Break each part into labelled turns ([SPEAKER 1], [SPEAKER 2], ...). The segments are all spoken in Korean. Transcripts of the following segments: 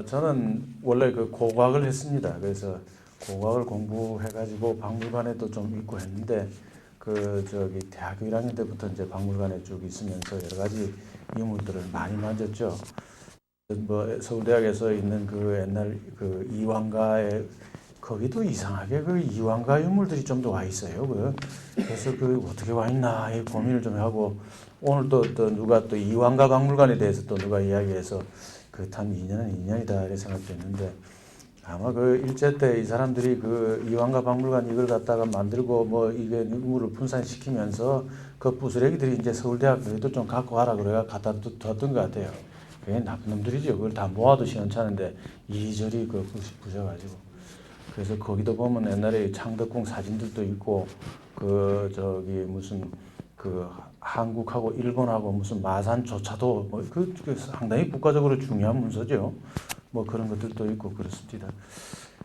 [SPEAKER 1] 저는 원래 그 고고학을 했습니다. 그래서 고고학을 공부해가지고 박물관에도 좀 있고 했는데 대학교 1학년 때부터 이제 박물관에 쭉 있으면서 여러 가지 유물들을 많이 만졌죠. 뭐 서울대학에서 있는 그 옛날 그 이황가의 거기도 이상하게 그 이황가 유물들이 좀 더 와 있어요. 그래서 어떻게 와 있나 이 고민을 좀 하고 오늘 또 누가 또 이황가 박물관에 대해서 또 누가 이야기해서 참 인연은 인연이다 이렇게 생각했는데 아마 그 일제 때 이 사람들이 그 이황가 박물관 이걸 갖다가 만들고 뭐 이게 유물을 분산시키면서 그 부스러기들이 이제 서울대학교에도 좀 갖고 와라 그래가 갖다 뒀던 것 같아요. 그게 나쁜 놈들이죠. 그걸 다 모아도 시원찮은데 이리저리 부셔가지고. 그래서 거기도 보면 옛날에 창덕궁 사진들도 있고 무슨 한국하고 일본하고 무슨 마산조차도 상당히 국가적으로 중요한 문서죠. 뭐 그런 것들도 있고 그렇습니다.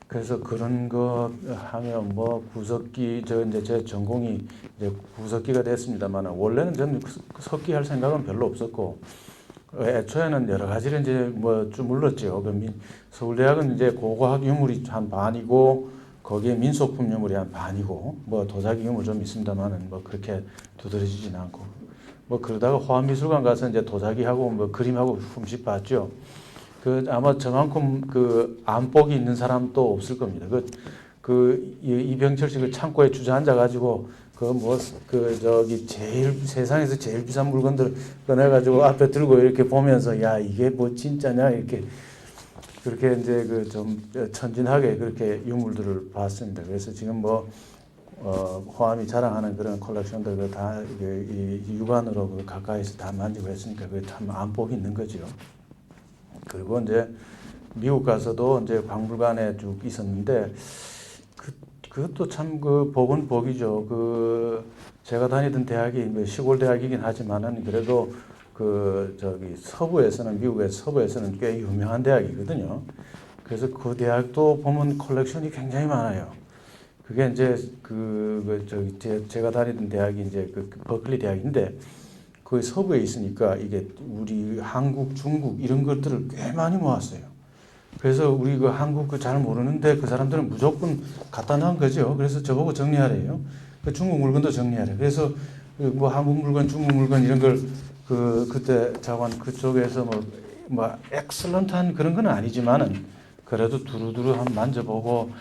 [SPEAKER 1] 그래서 그런 거 하면 뭐 구석기 이제 제 전공이 이제 구석기가 됐습니다만 원래는 저는 석기 할 생각은 별로 없었고 애초에는 여러 가지를 이제 뭐 주물렀죠. 서울대학은 이제 고고학 유물이 한 반이고 거기에 민속품 유물이 한 반이고 뭐 도자기 유물 좀 있습니다만은 뭐 그렇게 두드러지진 않고 뭐 그러다가 호암미술관 가서 이제 도자기하고 뭐 그림하고 흠씬 봤죠. 아마 저만큼 안복이 있는 사람도 없을 겁니다. 이병철 씨 창고에 주저앉아 가지고 세상에서 제일 비싼 물건들 꺼내가지고 앞에 들고 이렇게 보면서 야 이게 뭐 진짜냐 이렇게 그렇게 이제 좀 천진하게 그렇게 유물들을 봤습니다. 그래서 지금 호암이 자랑하는 그런 컬렉션들 다 육안으로 가까이서 다 만지고 했으니까 그게 참 안복이 있는 거죠. 그리고 이제 미국 가서도 이제 박물관에 쭉 있었는데 그것도 참 복은 복이죠. 제가 다니던 대학이 시골 대학이긴 하지만은 그래도 서부에서는 미국의 서부에서는 꽤 유명한 대학이거든요. 그래서 그 대학도 보면 컬렉션이 굉장히 많아요. 그게 이제 제가 다니던 대학이 이제 버클리 대학인데 그 서부에 있으니까 이게 우리 한국, 중국 이런 것들을 꽤 많이 모았어요. 그래서 우리 한국 잘 모르는데 그 사람들은 무조건 갖다 놓은 거죠. 그래서 저보고 정리하래요. 중국 물건도 정리하래. 그래서 뭐 한국 물건, 중국 물건 이런 걸 그때 자관 그쪽에서 엑셀런트한 그런 건 아니지만은 그래도 두루두루 한번 만져보고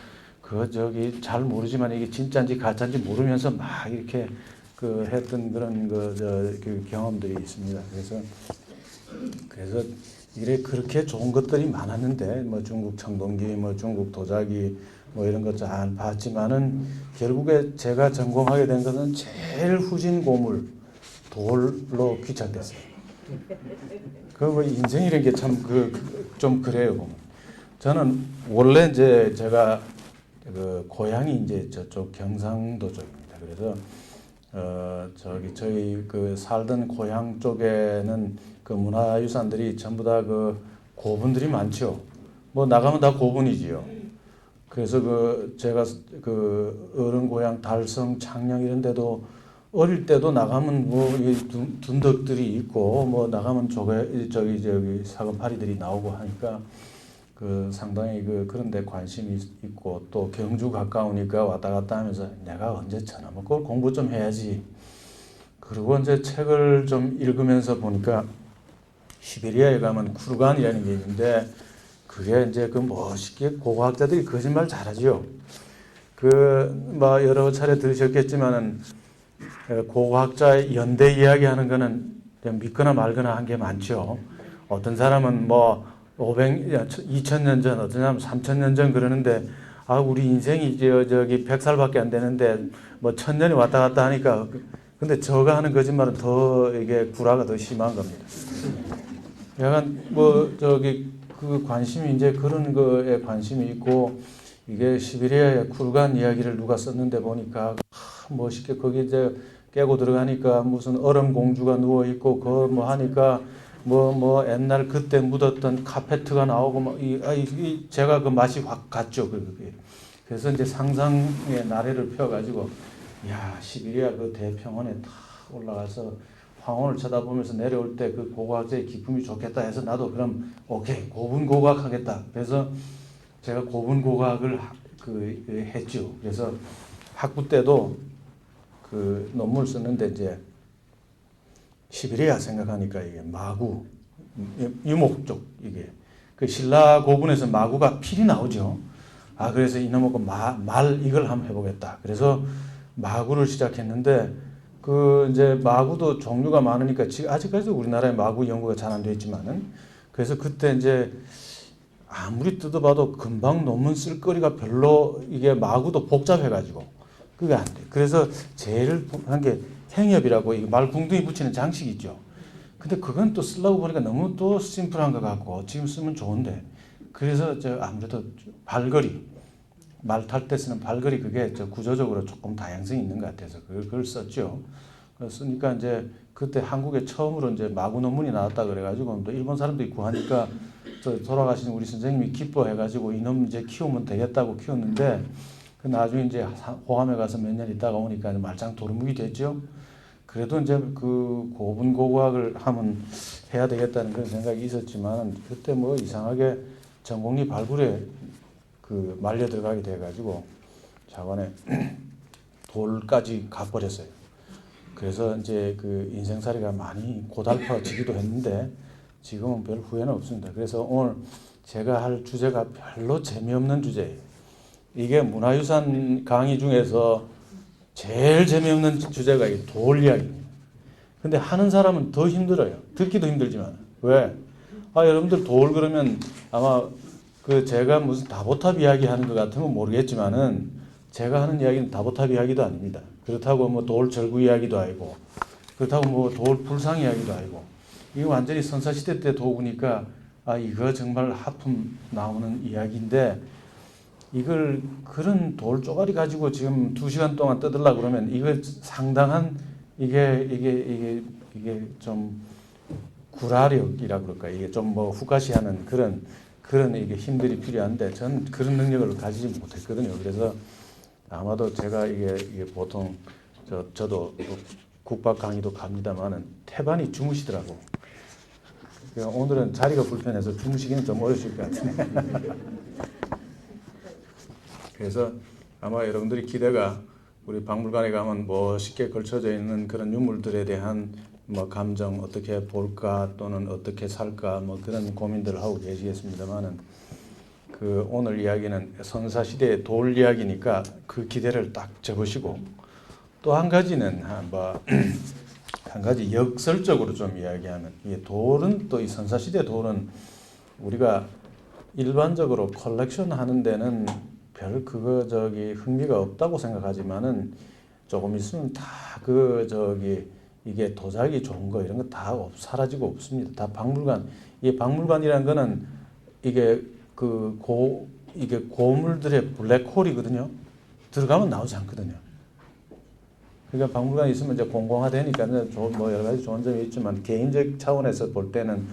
[SPEAKER 1] 잘 모르지만 이게 진짜인지 가짜인지 모르면서 막 이렇게 했던 그런 경험들이 있습니다. 그래서 이래 그렇게 좋은 것들이 많았는데 뭐 중국 청동기, 뭐 중국 도자기 뭐 이런 것 잘 봤지만은 결국에 제가 전공하게 된 것은 제일 후진 고물 돌로 귀착됐어요. 인생이라는 게 참 좀 그래요. 보면. 저는 원래 이제 제가 고향이 이제 저쪽 경상도 쪽입니다. 그래서 저희 살던 고향 쪽에는 문화유산들이 전부 다 고분들이 많죠. 뭐 나가면 다 고분이지요. 그래서 제가 어른 고향 달성, 창녕 이런 데도 어릴 때도 나가면 둔덕들이 있고 뭐 나가면 저기 사금파리들이 나오고 하니까 상당히 그런 데 관심이 있고 또 경주 가까우니까 왔다 갔다 하면서 내가 언제 저놈의 걸 공부 좀 해야지. 그리고 이제 책을 좀 읽으면서 보니까 시베리아에 가면 쿠르간이라는 게 있는데 그게 이제 멋있게 고고학자들이 거짓말 잘하죠. 여러 차례 들으셨겠지만은 고고학자의 연대 이야기하는 거는 믿거나 말거나 한 게 많죠. 어떤 사람은 2000년 전, 어떤 사람은 3000년 전 그러는데 우리 인생이 100살밖에 안 되는데 1000년이 왔다 갔다 하니까 근데 저가 하는 거짓말은 더 이게 구라가 더 심한 겁니다. 약간 관심이 이제 그런 거에 관심이 있고 이게 시베리아의 쿠르간 이야기를 누가 썼는데 보니까 멋있게 거기 이제 깨고 들어가니까 무슨 얼음 공주가 누워 있고 하니까 옛날 그때 묻었던 카페트가 나오고 제가 맛이 확 갔죠. 그래서 이제 상상의 나래를 펴가지고 시베리아 대평원에 탁 올라가서 황혼을 쳐다보면서 내려올 때 그 고고학자의 기품이 좋겠다 해서 나도 그럼 오케이 고분고고학 하겠다. 그래서 제가 고분고고학을 했죠. 그래서 학부 때도 그 논문 썼는데 이제 시베리아 생각하니까 이게 마구 유목 쪽 이게 그 신라 고분에서 마구가 필이 나오죠. 그래서 이놈하고 말 이걸 한번 해보겠다. 그래서 마구를 시작했는데 그 이제 마구도 종류가 많으니까 지금 아직까지도 우리나라에 마구 연구가 잘 안 되어 있지만은 그래서 그때 이제 아무리 뜯어봐도 금방 논문 쓸 거리가 별로 이게 마구도 복잡해가지고 그게 안 돼. 그래서 제일 한 게 행엽이라고 이 말 궁둥이 붙이는 장식이 있죠. 근데 그건 또 쓰려고 보니까 너무 또 심플한 것 같고 지금 쓰면 좋은데 그래서 저 아무래도 발걸이 말 탈 때 쓰는 발걸이 그게 저 구조적으로 조금 다양성이 있는 것 같아서 그걸 썼죠. 쓰니까 이제 그때 한국에 처음으로 이제 마구 논문이 나왔다 그래가지고 또 일본 사람들이 구하니까 저 돌아가신 우리 선생님이 기뻐해가지고 이놈 이제 키우면 되겠다고 키웠는데 그 나중에 이제 호암에 가서 몇 년 있다가 오니까 말짱 도루묵이 됐죠. 그래도 이제 그 고분고고학을 하면 해야 되겠다는 그런 생각이 있었지만 그때 뭐 이상하게 전공리 발굴에 그 말려 들어가게 돼가지고 자관에 돌까지 가버렸어요. 그래서 이제 그 인생살이가 많이 고달파지기도 했는데 지금은 별 후회는 없습니다. 그래서 오늘 제가 할 주제가 별로 재미없는 주제예요. 이게 문화유산 강의 중에서 제일 재미없는 주제가 이 돌 이야기입니다. 근데 하는 사람은 더 힘들어요. 듣기도 힘들지만. 왜? 여러분들 돌 그러면 아마 그 제가 무슨 다보탑 이야기 하는 것 같으면 모르겠지만은 제가 하는 이야기는 다보탑 이야기도 아닙니다. 그렇다고 뭐 돌 절구 이야기도 아니고 그렇다고 뭐 돌 불상 이야기도 아니고 이게 완전히 선사시대 때 도구니까 이거 정말 하품 나오는 이야기인데 이걸 그런 돌 쪼가리 가지고 지금 2시간 동안 떠들려고 그러면 이거 상당한 이게 좀 구라력이라고 그럴까 이게 좀 뭐 후가시하는 그런 이게 힘들이 필요한데 전 그런 능력을 가지지 못했거든요. 그래서 아마도 제가 이게 보통 저도 국박 강의도 갑니다만은 태반이 주무시더라고. 오늘은 자리가 불편해서 주무시기는 좀 어려우실 것 같은데. 그래서 아마 여러분들이 기대가 우리 박물관에 가면 멋있게 걸쳐져 있는 그런 유물들에 대한 뭐 감정 어떻게 볼까 또는 어떻게 살까 뭐 그런 고민들을 하고 계시겠습니다만은 그 오늘 이야기는 선사시대의 돌 이야기니까 그 기대를 딱 접으시고 또 한 가지는 한 가지 역설적으로 좀 이야기하면 이 돌은 또 이 선사시대 돌은 우리가 일반적으로 컬렉션 하는 데는 별 흥미가 없다고 생각하지만은 조금 있으면 다 이게 도자기 좋은 거 이런 거 다 사라지고 없습니다. 다 박물관. 이 박물관이라는 거는 이게 이게 고물들의 블랙홀이거든요. 들어가면 나오지 않거든요. 그러니까 박물관에 있으면 이제 공공화되니까 뭐 여러 가지 좋은 점이 있지만 개인적 차원에서 볼 때는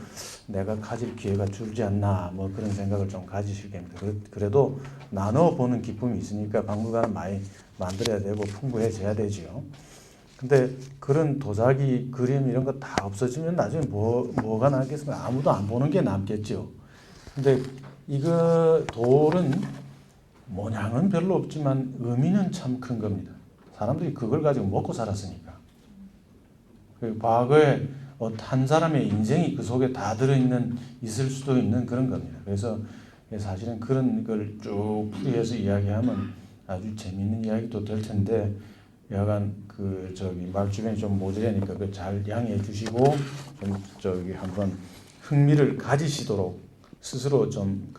[SPEAKER 1] 내가 가질 기회가 줄지 않나 뭐 그런 생각을 좀 가지시겠습니다. 그래도 나눠보는 기쁨이 있으니까 박물관은 많이 만들어야 되고 풍부해져야 되지요. 근데 그런 도자기, 그림 이런 거 다 없어지면 나중에 뭐가 남겠습니까? 아무도 안 보는 게 남겠죠. 근데 이거 돌은 모양은 별로 없지만 의미는 참 큰 겁니다. 사람들이 그걸 가지고 먹고 살았으니까. 과거에 한 사람의 인생이 그 속에 다 있을 수도 있는 그런 겁니다. 그래서 사실은 그런 걸 쭉 풀이해서 이야기하면 아주 재미있는 이야기도 될 텐데 여간 말 주변이 좀 모자라니까 그 잘 양해해 주시고 좀 한번 흥미를 가지시도록 스스로 좀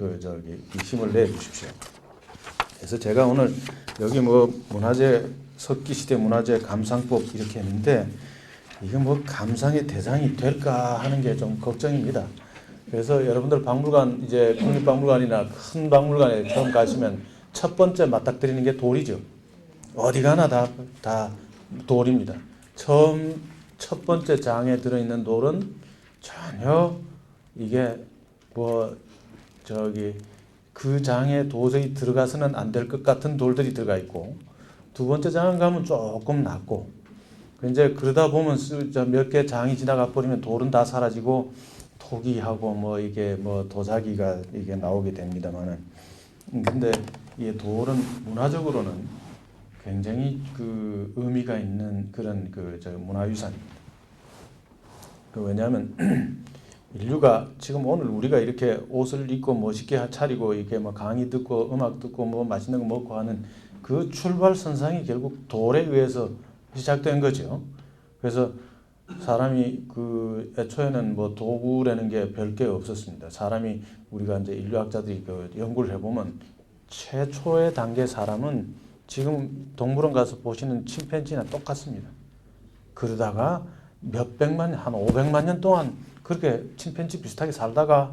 [SPEAKER 1] 힘을 내 주십시오. 그래서 제가 오늘 여기 석기시대 문화재 감상법 이렇게 했는데 이게 감상의 대상이 될까 하는 게 좀 걱정입니다. 그래서 여러분들 박물관 이제 국립박물관이나 큰 박물관에 처음 가시면 첫 번째 맞닥뜨리는 게 돌이죠. 어디 가나 다 돌입니다. 첫 번째 장에 들어있는 돌은 전혀 이게 그 장에 도저히 들어가서는 안 될 것 같은 돌들이 들어가 있고 두 번째 장을 가면 조금 낮고 이제 그러다 보면 몇 개 장이 지나가 버리면 돌은 다 사라지고 토기하고 뭐 이게 뭐 도자기가 이게 나오게 됩니다만은 근데 이 돌은 문화적으로는 굉장히 그 의미가 있는 그런 그 저 문화유산입니다. 왜냐하면 인류가 지금 오늘 우리가 이렇게 옷을 입고 멋있게 차리고 이렇게 뭐 강의 듣고 음악 듣고 뭐 맛있는 거 먹고 하는 그 출발선상이 결국 돌에 의해서 시작된 거죠. 그래서 사람이 그 애초에는 뭐 도구라는 게 별게 없었습니다. 사람이 우리가 이제 인류학자들이 그 연구를 해보면 최초의 단계 사람은 지금 동물원 가서 보시는 침팬지나 똑같습니다. 그러다가 몇백만 년, 한 500만 년 동안 그렇게 침팬지 비슷하게 살다가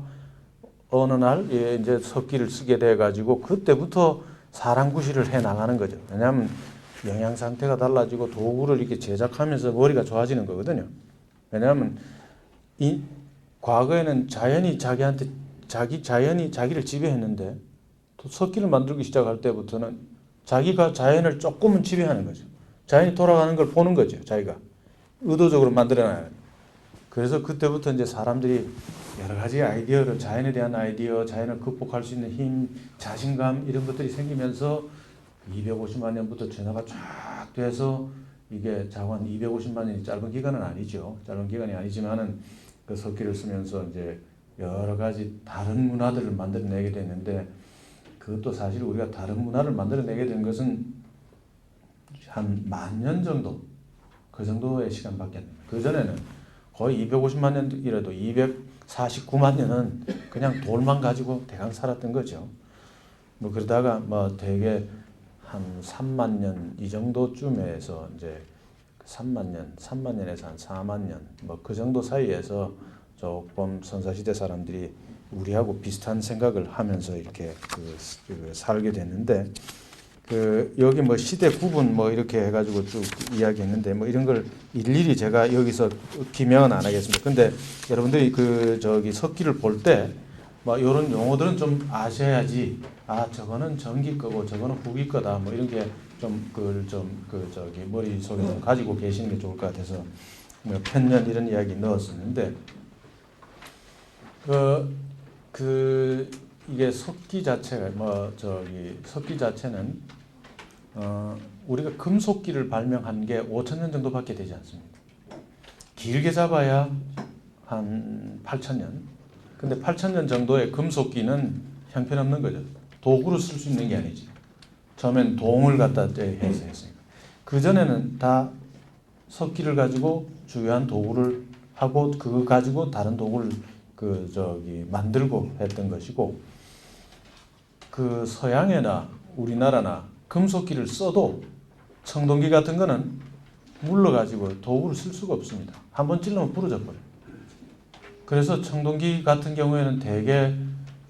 [SPEAKER 1] 어느 날 이제 석기를 쓰게 돼 가지고 그때부터 사람 구실을 해 나가는 거죠. 왜냐하면 영양 상태가 달라지고 도구를 이렇게 제작하면서 머리가 좋아지는 거거든요. 왜냐하면 이 과거에는 자연이 자연이 자기를 지배했는데 또 석기를 만들기 시작할 때부터는 자기가 자연을 조금은 지배하는 거죠. 자연이 돌아가는 걸 보는 거죠. 자기가 의도적으로 만들어놔요. 그래서 그때부터 이제 사람들이 여러 가지 아이디어를 자연에 대한 아이디어, 자연을 극복할 수 있는 힘, 자신감 이런 것들이 생기면서 250만 년부터 진화가 쫙 돼서 이게 자관 250만 년이 짧은 기간은 아니죠. 짧은 기간이 아니지만은 그 석기를 쓰면서 이제 여러 가지 다른 문화들을 만들어내게 됐는데 그것도 사실 우리가 다른 문화를 만들어내게 된 것은 한 10,000년 정도 그 정도의 시간밖에 안 됩니다. 그 전에는 거의 250만 년이라도 249만 년은 그냥 돌만 가지고 대강 살았던 거죠. 뭐 그러다가 뭐 대개 한 3만 년 이 정도쯤에서 이제 3만 년에서 한 4만 년 뭐 그 정도 사이에서 조금 선사시대 사람들이 우리하고 비슷한 생각을 하면서 이렇게 살게 됐는데 여기 뭐 시대 구분 뭐 이렇게 해가지고 쭉 이야기했는데 뭐 이런 걸 일일이 제가 여기서 기명은 안 하겠습니다. 근데 여러분들이 석기를 볼 때 뭐 이런 용어들은 좀 아셔야지 저거는 전기 거고 저거는 후기 거다 뭐 이런 게 좀 머릿속에 좀 가지고 계시는 게 좋을 것 같아서 뭐 편년 이런 이야기 넣었었는데 이게 석기 자체가 석기 자체는 우리가 금속기를 발명한 게 5,000년 정도밖에 되지 않습니다. 길게 잡아야 한 8,000년. 근데 8,000년 정도의 금속기는 형편없는 거죠. 도구로 쓸 수 있는 게 아니지. 처음엔 동을 갖다 해서 했으니까. 그 전에는 다 석기를 가지고 주요한 도구를 하고 그거 가지고 다른 도구를 만들고 했던 것이고 그 서양이나 우리나라나 금속기를 써도 청동기 같은 거는 물러가지고 도구를 쓸 수가 없습니다. 한번 찔러면 부러져 버려요. 그래서 청동기 같은 경우에는 대개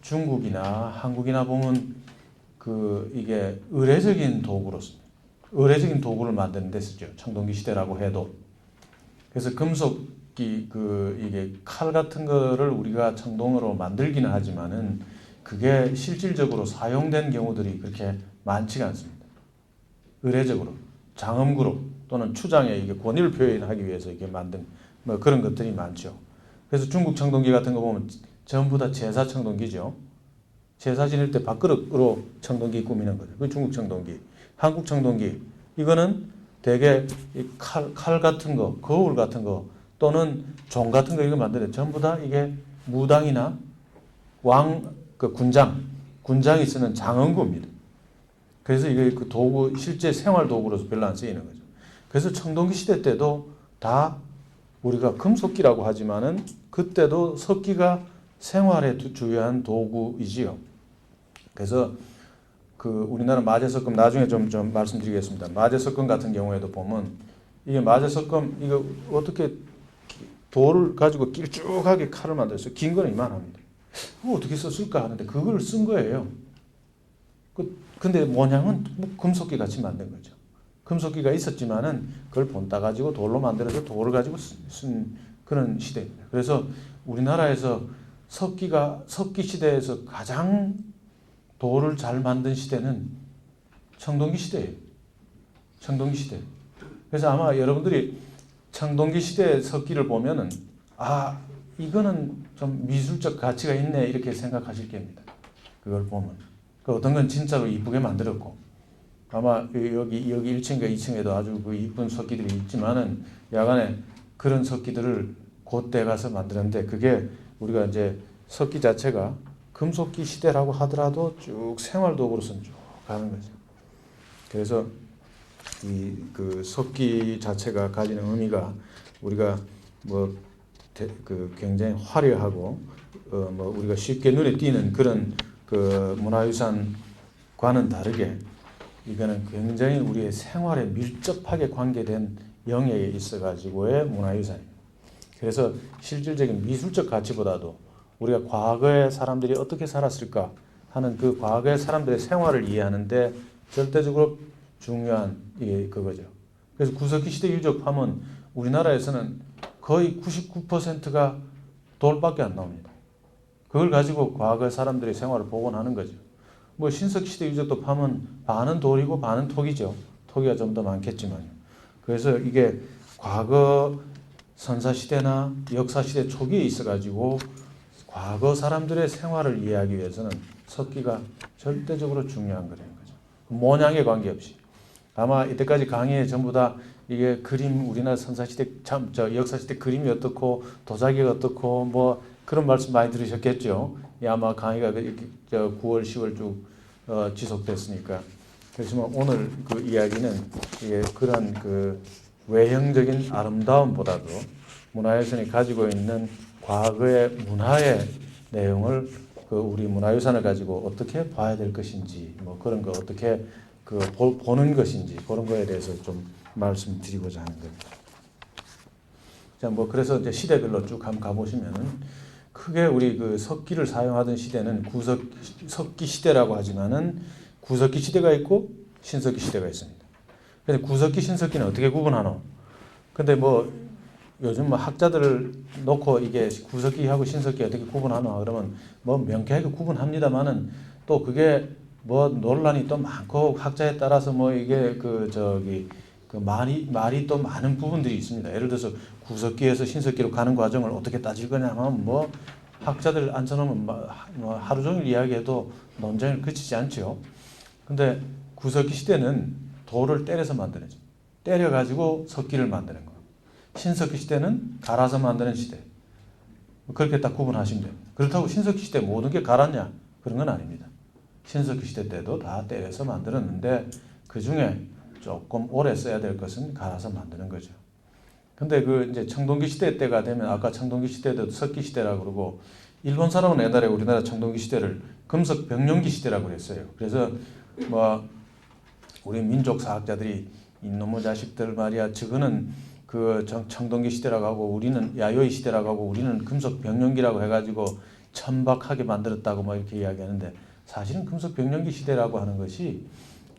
[SPEAKER 1] 중국이나 한국이나 보면 이게 의례적인 도구로서 의례적인 도구를 만드는 데 쓰죠. 청동기 시대라고 해도. 그래서 금속기 이게 칼 같은 거를 우리가 청동으로 만들기는 하지만은 그게 실질적으로 사용된 경우들이 그렇게 많지가 않습니다. 의례적으로 장엄구로 또는 추장에 이게 권위를 표현하기 위해서 이렇게 만든 뭐 그런 것들이 많죠. 그래서 중국 청동기 같은 거 보면 전부 다 제사 청동기죠. 제사 지낼 때 밥그릇으로 청동기 꾸미는 거죠. 그 중국 청동기. 한국 청동기 이거는 대개 칼 같은 거, 거울 같은 거 또는 종 같은 거 이거 만드는 전부 다 이게 무당이나 군장이 쓰는 장엄구입니다. 그래서 이게 그 도구 실제 생활 도구로서 별로 안 쓰이는 거죠. 그래서 청동기 시대 때도 다 우리가 금속기라고 하지만은 그때도 석기가 생활에 주요한 도구이지요. 그래서 우리나라 마제석금 나중에 좀 말씀드리겠습니다. 마제석금 같은 경우에도 보면 이게 마제석금 이거 어떻게 돌을 가지고 길쭉하게 칼을 만들었어요. 긴 거는 이만합니다. 어떻게 썼을까 하는데 그걸 쓴 거예요. 근데 모양은 금속기 같이 만든 거죠. 금속기가 있었지만은 그걸 본따 가지고 돌로 만들어서 돌을 가지고 쓴 그런 시대입니다. 그래서 우리나라에서 석기 시대에서 가장 돌을 잘 만든 시대는 청동기 시대예요. 청동기 시대. 그래서 아마 여러분들이 청동기 시대의 석기를 보면은 이거는 좀 미술적 가치가 있네 이렇게 생각하실 겁니다. 그걸 보면 그 어떤 건 진짜로 이쁘게 만들었고 아마 여기 1층과 2층에도 아주 그 이쁜 석기들이 있지만은 야간에 그런 석기들을 그때 가서 만드는데 그게 우리가 이제 석기 자체가 금속기 시대라고 하더라도 쭉 생활도구로서는 쭉 가는 거죠. 그래서 이 그 석기 자체가 가지는 의미가 우리가 굉장히 화려하고 우리가 쉽게 눈에 띄는 그런 그 문화유산과는 다르게 이거는 굉장히 우리의 생활에 밀접하게 관계된 영역에 있어가지고의 문화유산입니다. 그래서 실질적인 미술적 가치보다도 우리가 과거에 사람들이 어떻게 살았을까 하는 그 과거의 사람들의 생활을 이해하는데 절대적으로 중요한 그거죠. 그래서 구석기 시대 유적하면 우리나라에서는 거의 99%가 돌밖에 안 나옵니다. 그걸 가지고 과거 사람들의 생활을 복원하는 거죠. 뭐 신석기 시대 유적도 파면 반은 돌이고 반은 토기죠. 토기가 좀 더 많겠지만요. 그래서 이게 과거 선사시대나 역사시대 초기에 있어가지고 과거 사람들의 생활을 이해하기 위해서는 석기가 절대적으로 중요한 거라는 거죠. 모양에 관계없이. 아마 이때까지 강의에 전부 다 이게 그림 우리나라 선사시대 역사시대 그림이 어떻고 도자기가 어떻고 뭐 그런 말씀 많이 들으셨겠죠. 아마 강의가 9월 10월 쭉 지속됐으니까. 그렇지만 오늘 그 이야기는 이게 그런 그 외형적인 아름다움보다도 문화유산이 가지고 있는 과거의 문화의 내용을 그 우리 문화유산을 가지고 어떻게 봐야 될 것인지 뭐 그런 거 어떻게 그 보는 것인지 그런 거에 대해서 좀 말씀드리고자 하는 겁니다. 자, 뭐 그래서 이제 시대별로 쭉 한번 가보시면은 크게 우리 그 석기를 사용하던 시대는 석기 시대라고 하지만은 구석기 시대가 있고 신석기 시대가 있습니다. 근데 구석기 신석기는 어떻게 구분하노? 근데 뭐 요즘 뭐 학자들을 놓고 이게 구석기하고 신석기 어떻게 구분하노? 그러면 뭐 명쾌하게 구분합니다만은 또 그게 뭐 논란이 또 많고 학자에 따라서 뭐 이게 그 말이 또 많은 부분들이 있습니다. 예를 들어서 구석기에서 신석기로 가는 과정을 어떻게 따질 거냐 하면 뭐 학자들 앉혀놓으면 뭐 하루 종일 이야기해도 논쟁을 그치지 않죠. 근데 구석기 시대는 돌을 때려서 만드는 때려가지고 석기를 만드는 거. 신석기 시대는 갈아서 만드는 시대. 그렇게 딱 구분하시면 됩니다. 그렇다고 신석기 시대 모든 게 갈았냐? 그런 건 아닙니다. 신석기 시대 때도 다 때려서 만들었는데 그 중에 조금 오래 써야 될 것은 갈아서 만드는 거죠. 근데 그 이제 청동기 시대 때가 되면 아까 청동기 시대도 석기 시대라고 그러고 일본 사람은 옛날에 우리나라 청동기 시대를 금속 병룡기 시대라고 그랬어요. 그래서 뭐 우리 민족 사학자들이 이놈의 자식들 말이야 저거는 그 청동기 시대라고 하고 우리는 야요이 시대라고 하고 우리는 금속 병룡기라고 해가지고 천박하게 만들었다고 뭐 이렇게 이야기하는데 사실은 금속 병룡기 시대라고 하는 것이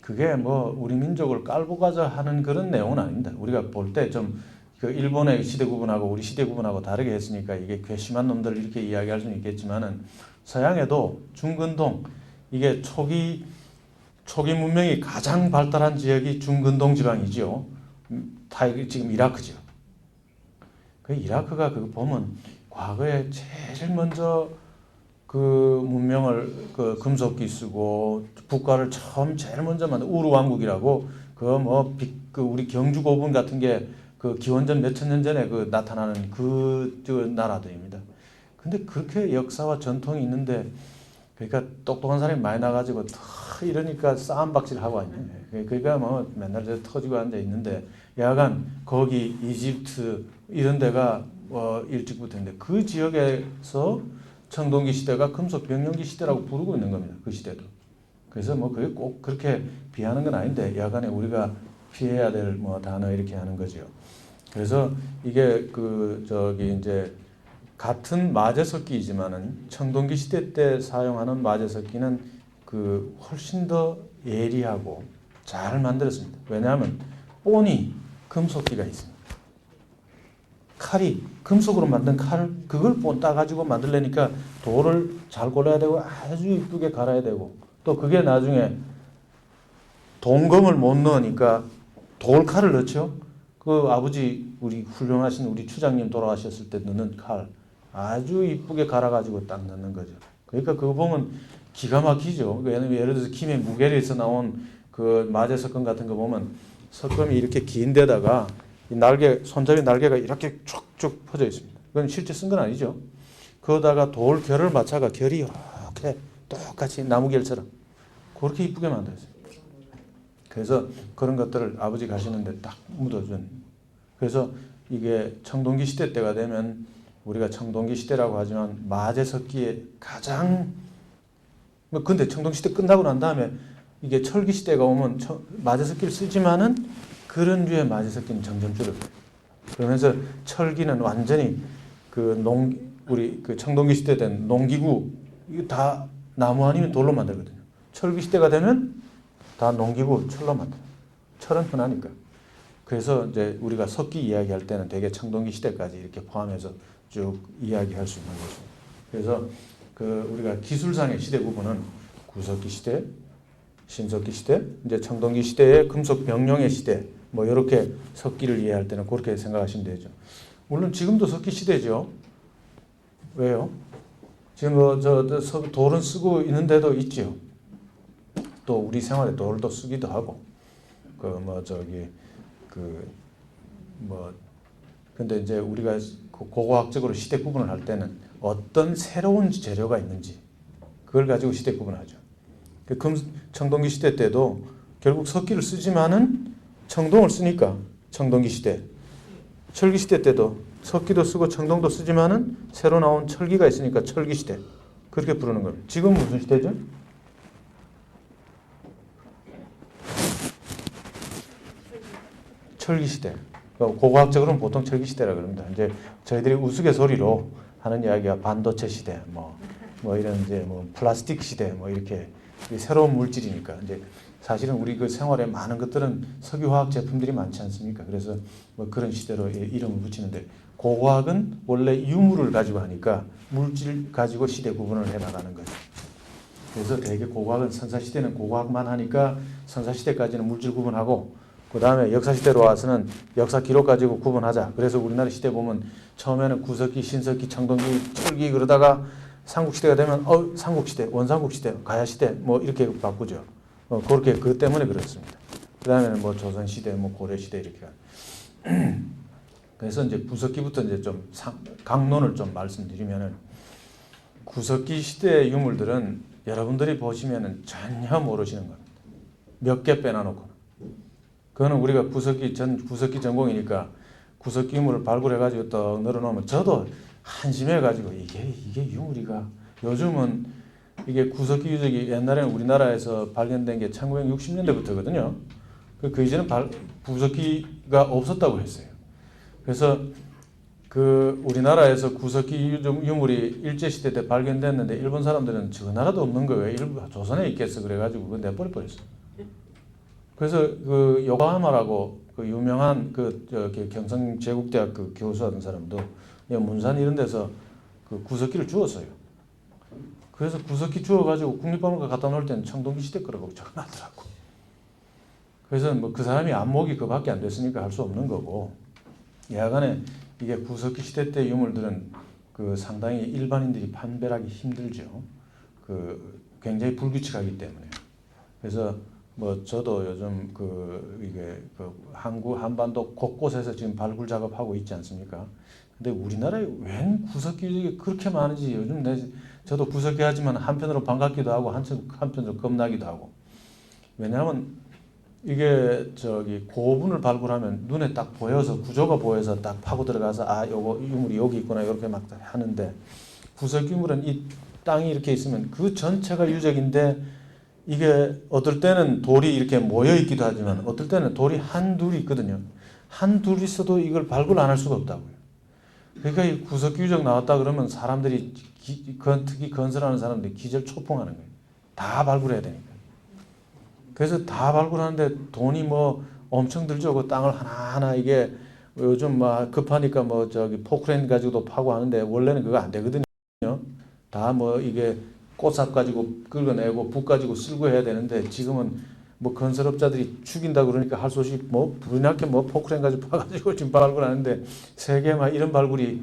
[SPEAKER 1] 그게 뭐 우리 민족을 깔고 가자 하는 그런 내용은 아닙니다. 우리가 볼 때 좀 그 일본의 시대 구분하고 우리 시대 구분하고 다르게 했으니까 이게 괘씸한 놈들 이렇게 이야기할 수는 있겠지만은 서양에도 중근동 이게 초기 문명이 가장 발달한 지역이 중근동 지방이죠. 지금 이라크죠. 그 이라크가 그거 보면 과거에 제일 먼저 그 문명을 그 금속기 쓰고 국가를 처음 제일 먼저 만든 우루 왕국이라고 그 우리 경주 고분 같은 게 그 기원전 몇천 년 전에 그 나타나는 그 나라들입니다. 근데 그렇게 역사와 전통이 있는데 그러니까 똑똑한 사람이 많이 나가지고 이러니까 싸움박질 하고 있네. 그러니까 뭐 맨날 저 터지고 앉아 있는데 야간 거기 이집트 이런 데가 일찍부터인데 그 지역에서 청동기 시대가 금속 병룡기 시대라고 부르고 있는 겁니다. 그 시대도. 그래서 뭐 그게 꼭 그렇게 비하는 건 아닌데 야간에 우리가 피해야 될 뭐 단어 이렇게 하는 거죠. 그래서 이게 이제 같은 마제석기이지만은 청동기 시대 때 사용하는 마제석기는 그 훨씬 더 예리하고 잘 만들었습니다. 왜냐하면 본이 금속기가 있습니다. 칼이 금속으로 만든 칼 그걸 본 따가지고 만들려니까 돌을 잘 골라야 되고 아주 이쁘게 갈아야 되고 또 그게 나중에 동검을 못 넣으니까 돌칼을 넣죠. 그 아버지 우리 훌륭하신 우리 추장님 돌아가셨을 때 넣는 칼 아주 이쁘게 갈아가지고 딱 넣는 거죠. 그러니까 그거 보면 기가 막히죠. 예를 들어서 김해 무게리에서 나온 그 마제 석검 같은 거 보면 석검이 이렇게 긴 데다가 이 날개 손잡이 날개가 이렇게 쭉쭉 퍼져 있습니다. 그건 실제 쓴 건 아니죠. 그러다가 돌 결을 맞춰가 결이 이렇게 똑같이 나무 결처럼 그렇게 이쁘게 만들었어요. 그래서 그런 것들을 아버지 가시는데 딱 묻어준. 그래서 이게 청동기 시대 때가 되면 우리가 청동기 시대라고 하지만 마제석기의 가장 근데 청동기 시대 끝나고 난 다음에 이게 철기 시대가 오면 마제석기를 쓰지만은 그런 류의 마제석기는 점점 줄어요. 그러면서 철기는 완전히 우리 그 청동기 시대 된 농기구 이거 다 나무 아니면 돌로 만들거든요. 철기 시대가 되면 다 농기구 철로 만들어요. 철은 흔하니까. 그래서 이제 우리가 석기 이야기할 때는 되게 청동기 시대까지 이렇게 포함해서 쭉 이야기할 수 있는 거죠. 그래서 그 우리가 기술상의 시대 구분은 구석기 시대, 신석기 시대, 이제 청동기 시대의 금속 병룡의 시대, 뭐 이렇게 석기를 이해할 때는 그렇게 생각하시면 되죠. 물론 지금도 석기 시대죠. 왜요? 지금 돌은 쓰고 있는데도 있죠. 또 우리 생활에 돌도 쓰기도 하고, 근데 이제 우리가 고고학적으로 시대 구분을 할 때는 어떤 새로운 재료가 있는지 그걸 가지고 시대 구분하죠. 청동기 시대 때도 결국 석기를 쓰지만은 청동을 쓰니까 청동기 시대. 철기 시대 때도 석기도 쓰고 청동도 쓰지만은 새로 나온 철기가 있으니까 철기 시대. 그렇게 부르는 거예요. 지금 무슨 시대죠? 철기 시대. 고고학적으로는 보통 철기 시대라 그럽니다. 이제 저희들이 우스갯소리로 하는 이야기가 반도체 시대, 뭐 이런 이제 뭐 플라스틱 시대, 뭐 이렇게 새로운 물질이니까 이제 사실은 우리 그 생활에 많은 것들은 석유화학 제품들이 많지 않습니까? 그래서 뭐 그런 시대로 이름을 붙이는데 고고학은 원래 유물을 가지고 하니까 물질 가지고 시대 구분을 해 나가는 거죠. 그래서 대개 고고학은 선사시대는 고고학만 하니까 선사시대까지는 물질 구분하고 그 다음에 역사시대로 와서는 역사 기록 가지고 구분하자. 그래서 우리나라 시대 보면 처음에는 구석기, 신석기, 청동기, 철기 그러다가 삼국시대가 되면 삼국시대, 원삼국시대, 가야시대 뭐 이렇게 바꾸죠. 그렇게 그 때문에 그렇습니다. 그 다음에는 뭐 조선시대, 뭐 고려시대 이렇게. 그래서 이제 구석기부터 이제 좀 강론을 좀 말씀드리면은 구석기 시대의 유물들은 여러분들이 보시면은 전혀 모르시는 겁니다. 몇 개 빼놔놓고. 그거는 우리가 구석기 전공이니까 구석기 유물을 발굴해가지고 또 늘어놓으면 저도 한심해가지고 이게 유물이가 요즘은 이게 구석기 유적이 옛날에는 우리나라에서 발견된 게 1960년대부터거든요. 그 이전에 구석기가 없었다고 했어요. 그래서 그 우리나라에서 구석기 유물이 일제시대 때 발견됐는데 일본 사람들은 저 나라도 없는 거예요. 일부 조선에 있겠어 그래가지고 그거 내버려 버렸어요. 그래서 그 요코하마라고 그 유명한 경성제국대학 그 교수하던 사람도 문산 이런 데서 그 구석기를 주웠어요. 그래서 구석기 주워가지고 국립박물관 갖다 놓을 때는 청동기 시대 거라고 적어놨더라고. 그래서 뭐 그 사람이 안목이 그밖에 안 됐으니까 할 수 없는 거고. 여하간에 이게 구석기 시대 때 유물들은 그 상당히 일반인들이 판별하기 힘들죠. 그 굉장히 불규칙하기 때문에. 그래서 뭐 저도 요즘 이게 한반도 곳곳에서 지금 발굴 작업하고 있지 않습니까? 근데 우리나라에 웬 구석기 유적이 그렇게 많은지 요즘 저도 구석기 하지만 한편으로 반갑기도 하고 한편으로 겁나기도 하고. 왜냐하면 이게 고분을 발굴하면 눈에 딱 보여서 구조가 보여서 딱 파고 들어가서 요거 유물이 여기 있구나 이렇게 막 하는데 구석기 유물은 이 땅이 이렇게 있으면 그 전체가 유적인데 이게 어떨 때는 돌이 이렇게 모여 있기도 하지만 어떨 때는 돌이 한둘이 있거든요. 한둘 있어도 이걸 발굴 안 할 수가 없다고요. 그러니까 이 구석기 유적 나왔다 그러면 사람들이 특히 건설하는 사람들이 기절초풍하는 거예요. 다 발굴해야 되니까. 그래서 다 발굴하는데 돈이 뭐 엄청 들죠. 그 땅을 하나하나 이게 요즘 막 급하니까 뭐 포크레인 가지고도 파고 하는데 원래는 그거 안 되거든요. 다 뭐 이게 꽃삽 가지고 긁어내고 붓 가지고 쓸고 해야 되는데 지금은 뭐 건설업자들이 죽인다 그러니까 할 수 없이 뭐 불이 나게 뭐 포크레인 가지고 파가지고 지금 발굴하는데 세계에 막 이런 발굴이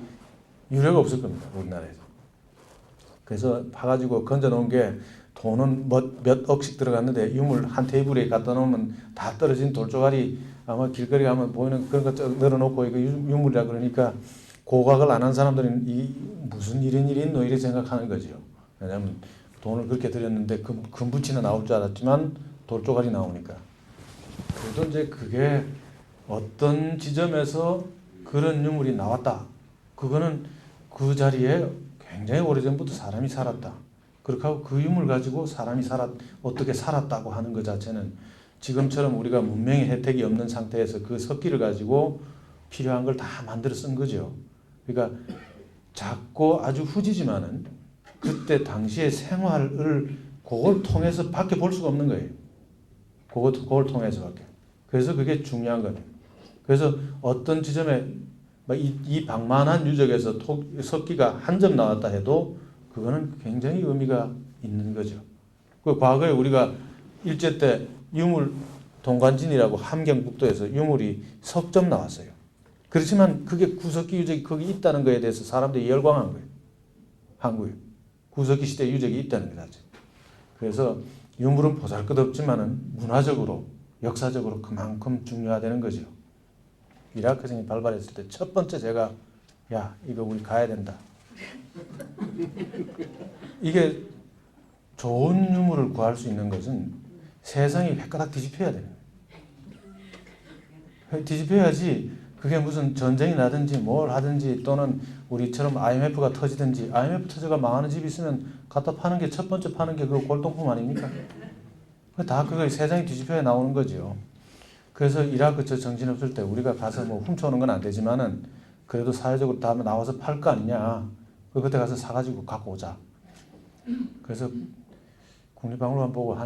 [SPEAKER 1] 유례가 없을 겁니다. 우리나라에서. 그래서 파가지고 건져 놓은 게 돈은 몇 억씩 들어갔는데 유물 한 테이블에 갖다 놓으면 다 떨어진 돌조각이 아마 길거리 가면 보이는 그런 거 늘어놓고 이거 유물이라 그러니까 고각을 안 한 사람들은 이 무슨 이런 일이 있노 이렇게 생각하는 거죠. 왜냐하면 돈을 그렇게 들였는데 금붙이나 나올 줄 알았지만 돌조각이 나오니까. 그래도 이제 그게 어떤 지점에서 그런 유물이 나왔다. 그거는 그 자리에 굉장히 오래전부터 사람이 살았다. 그렇게 하고 그 유물 가지고 사람이 어떻게 살았다고 하는 것 자체는 지금처럼 우리가 문명의 혜택이 없는 상태에서 그 석기를 가지고 필요한 걸 다 만들어 쓴 거죠. 그러니까 작고 아주 후지지만은 그때 당시의 생활을 그걸 통해서 밖에 볼 수가 없는 거예요. 그걸 통해서밖에. 그래서 그게 중요한 거예요. 그래서 어떤 지점에 이 방만한 유적에서 석기가 한 점 나왔다 해도 그거는 굉장히 의미가 있는 거죠. 그 과거에 우리가 일제 때 유물 동관진이라고 함경북도에서 유물이 석점 나왔어요. 그렇지만 그게 구석기 유적이 거기 있다는 거에 대해서 사람들이 열광한 거예요. 한국에. 구석기 시대 유적이 있다는 것 자체. 그래서 유물은 보잘것없지만은 문화적으로, 역사적으로 그만큼 중요하다는 거죠. 이라크전이 발발했을 때 첫 번째 제가 야 이거 우리 가야 된다. 이게 좋은 유물을 구할 수 있는 것은 세상이 획가닥 뒤집혀야 돼요. 뒤집혀야지 그게 무슨 전쟁이 나든지 뭘 하든지 또는 우리처럼 IMF가 터지든지 IMF 터져가 망하는 집이 있으면 갖다 파는 게 첫 번째 파는 게 그 골동품 아닙니까? 다 그거 세상이 뒤집혀야 나오는 거죠. 그래서 이라크 저 정신없을 때 우리가 가서 뭐 훔쳐오는 건 안 되지만은 그래도 사회적으로 다음에 나와서 팔 거 아니냐. 그때 가서 사가지고 갖고 오자. 그래서 국립박물관 보고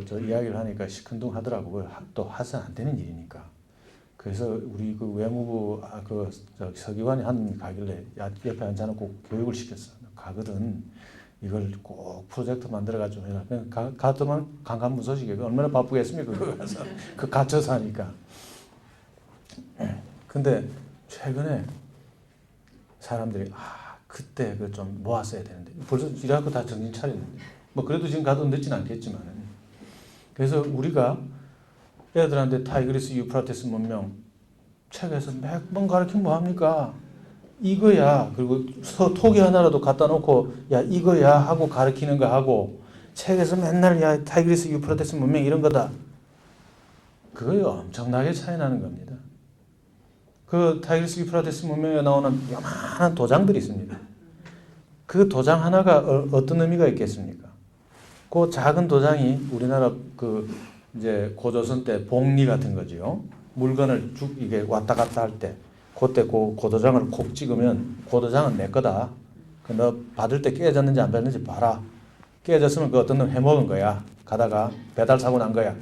[SPEAKER 1] 저 이야기를 하니까 시큰둥하더라고. 또 해서는 안 되는 일이니까. 그래서 우리 그 외무부 서기관이 한 놈이 가길래 야, 옆에 앉아놓고 교육을 시켰어. 가거든. 이걸 꼭 프로젝트 만들어가지고 해라. 가더만 강간무소식이에요. 얼마나 바쁘겠습니까? 그거 가서. 그 갇혀서 하니까. 근데 최근에 사람들이 그때 그 좀 모았어야 되는데 벌써 이라크 다 정신 차렸는데 뭐 그래도 지금 가도 늦진 않겠지만 그래서 우리가 애들한테 타이그리스 유프라테스 문명 책에서 몇 번 가르치면 뭐합니까? 이거야. 그리고 토기 하나라도 갖다 놓고 야 이거야 하고 가르치는 거 하고 책에서 맨날 야 타이그리스 유프라테스 문명 이런 거다. 그거 엄청나게 차이 나는 겁니다. 그 타이그리스 유프라테스 문명에 나오는 요만한 도장들이 있습니다. 그 도장 하나가 어떤 의미가 있겠습니까? 그 작은 도장이 우리나라 그 이제 고조선 때 복리 같은 거지요. 물건을 쭉 이게 왔다 갔다 할 때 그때 그 도장을 콕 찍으면 그 도장은 내 거다. 너 받을 때 깨졌는지 안 깨졌는지 봐라. 깨졌으면 그 어떤 놈 해먹은 거야. 가다가 배달 사고 난 거야.